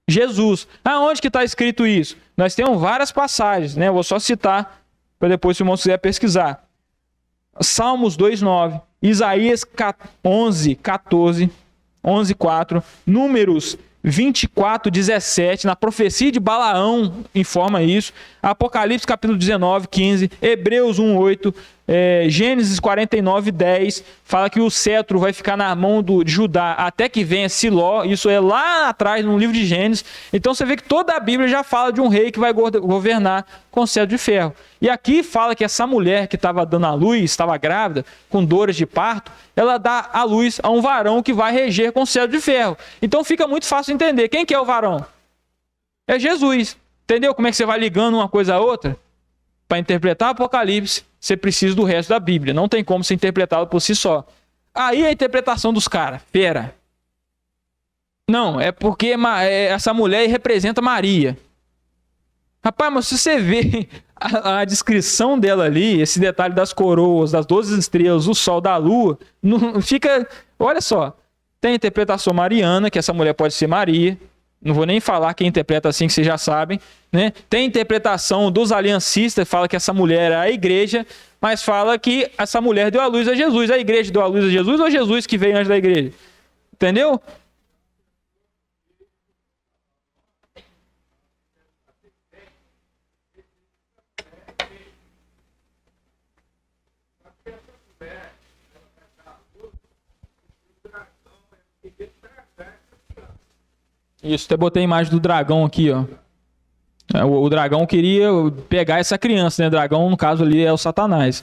Jesus. Aonde que está escrito isso? Nós temos várias passagens, né? Eu vou só citar, para depois se o irmão quiser pesquisar. Salmos 2:9, Isaías 11:14, 11:4, Números 24:17, na profecia de Balaão informa isso, Apocalipse capítulo 19:15, Hebreus 1:8, Gênesis 49:10, fala que o cetro vai ficar na mão de Judá até que venha Siló, isso é lá atrás no livro de Gênesis. Então você vê que toda a Bíblia já fala de um rei que vai governar com cetro de ferro. E aqui fala que essa mulher que estava dando à luz, estava grávida, com dores de parto, ela dá à luz a um varão que vai reger com cetro de ferro. Então fica muito fácil entender. Quem que é o varão? É Jesus. Entendeu como é que você vai ligando uma coisa a outra? Para interpretar Apocalipse, você precisa do resto da Bíblia. Não tem como ser interpretado por si só. Aí a interpretação dos caras. Pera. Não, é porque essa mulher representa Maria. Rapaz, mas se você vê a descrição dela ali, esse detalhe das coroas, das 12 estrelas, o sol, da lua, não fica... Olha só, tem a interpretação mariana, que essa mulher pode ser Maria. Não vou nem falar quem interpreta assim, que vocês já sabem, né? Tem a interpretação dos aliancistas, fala que essa mulher é a igreja, mas fala que essa mulher deu à luz a Jesus. A igreja deu à luz a Jesus ou Jesus que veio antes da igreja? Entendeu? Isso, até botei a imagem do dragão aqui, ó. O dragão queria pegar essa criança, né? O dragão, no caso ali, é o Satanás.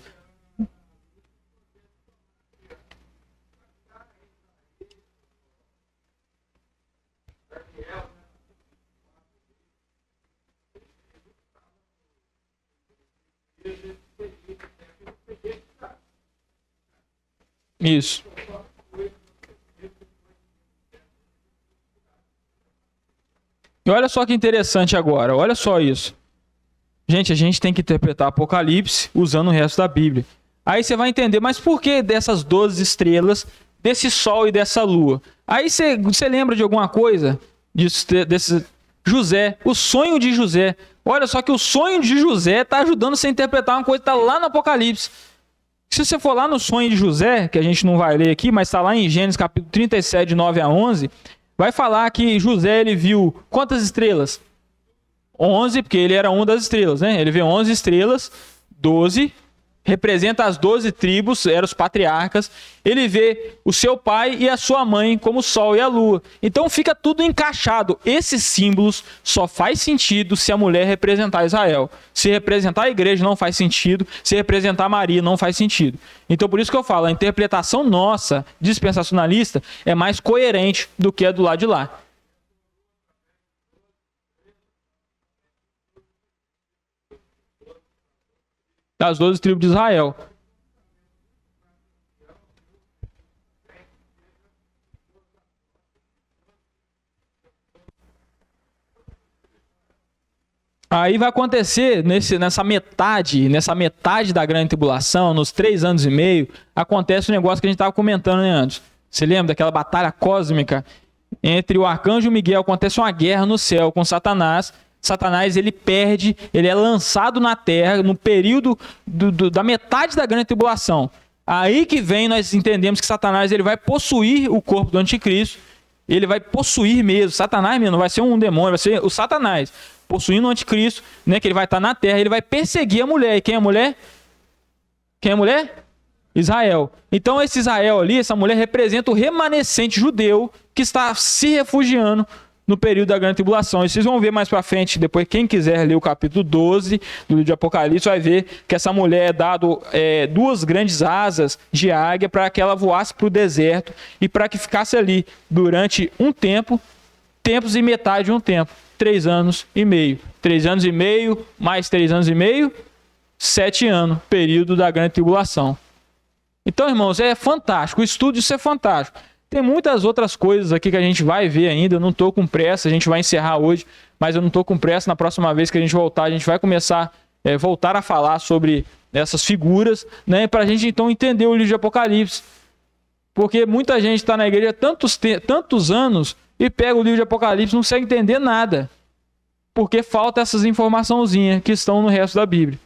Isso. E olha só que interessante agora, olha só isso. Gente, a gente tem que interpretar Apocalipse usando o resto da Bíblia. Aí você vai entender, mas por que dessas 12 estrelas, desse sol e dessa lua? Aí você lembra de alguma coisa? Desse José, o sonho de José. Olha só que o sonho de José está ajudando você a interpretar uma coisa que está lá no Apocalipse. Se você for lá no sonho de José, que a gente não vai ler aqui, mas está lá em Gênesis capítulo 37, de 9 a 11... vai falar que José, ele viu quantas estrelas? 11, porque ele era uma das estrelas, né? Ele vê 11 estrelas, 12, representa as 12 tribos, eram os patriarcas. Ele vê o seu pai e a sua mãe como o sol e a lua. Então fica tudo encaixado. Esses símbolos só faz sentido se a mulher representar Israel. Se representar a igreja não faz sentido, se representar Maria não faz sentido. Então por isso que eu falo, a interpretação nossa, dispensacionalista, é mais coerente do que a do lado de lá. Das 12 tribos de Israel. Aí vai acontecer nessa metade da grande tribulação, nos 3 anos e meio, acontece um negócio que a gente estava comentando, né, antes. Você lembra daquela batalha cósmica entre o arcanjo Miguel? Acontece uma guerra no céu com Satanás. Satanás, ele perde, ele é lançado na terra no período da metade da grande tribulação. Aí que vem, nós entendemos que Satanás, ele vai possuir o corpo do anticristo. Ele vai possuir mesmo. Satanás mesmo, não vai ser um demônio, vai ser o Satanás possuindo o anticristo, né, que ele vai estar na terra. Ele vai perseguir a mulher. E quem é a mulher? Quem é a mulher? Israel. Então esse Israel ali, essa mulher representa o remanescente judeu que está se refugiando no período da grande tribulação. E vocês vão ver mais para frente, depois quem quiser ler o capítulo 12 do livro de Apocalipse, vai ver que essa mulher é dado 2 grandes asas de águia para que ela voasse para o deserto e para que ficasse ali durante um tempo, tempos e metade de um tempo, 3 anos e meio. 3 anos e meio, mais 3 anos e meio, 7 anos, período da grande tribulação. Então, irmãos, é fantástico, o estudo disso é fantástico. Tem muitas outras coisas aqui que a gente vai ver ainda, eu não estou com pressa, a gente vai encerrar hoje, mas eu não estou com pressa, na próxima vez que a gente voltar, a gente vai começar voltar a falar sobre essas figuras, né, para a gente então entender o livro de Apocalipse. Porque muita gente está na igreja há tantos anos e pega o livro de Apocalipse e não consegue entender nada, porque falta essas informaçãozinhas que estão no resto da Bíblia.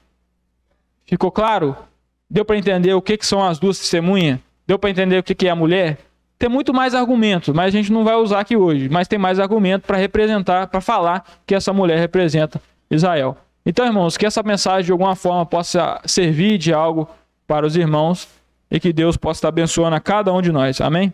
Ficou claro? Deu para entender o que são as 2 testemunhas? Deu para entender o que é a mulher? Tem muito mais argumentos, mas a gente não vai usar aqui hoje. Mas tem mais argumento para representar, para falar que essa mulher representa Israel. Então, irmãos, que essa mensagem de alguma forma possa servir de algo para os irmãos e que Deus possa estar abençoando a cada um de nós. Amém?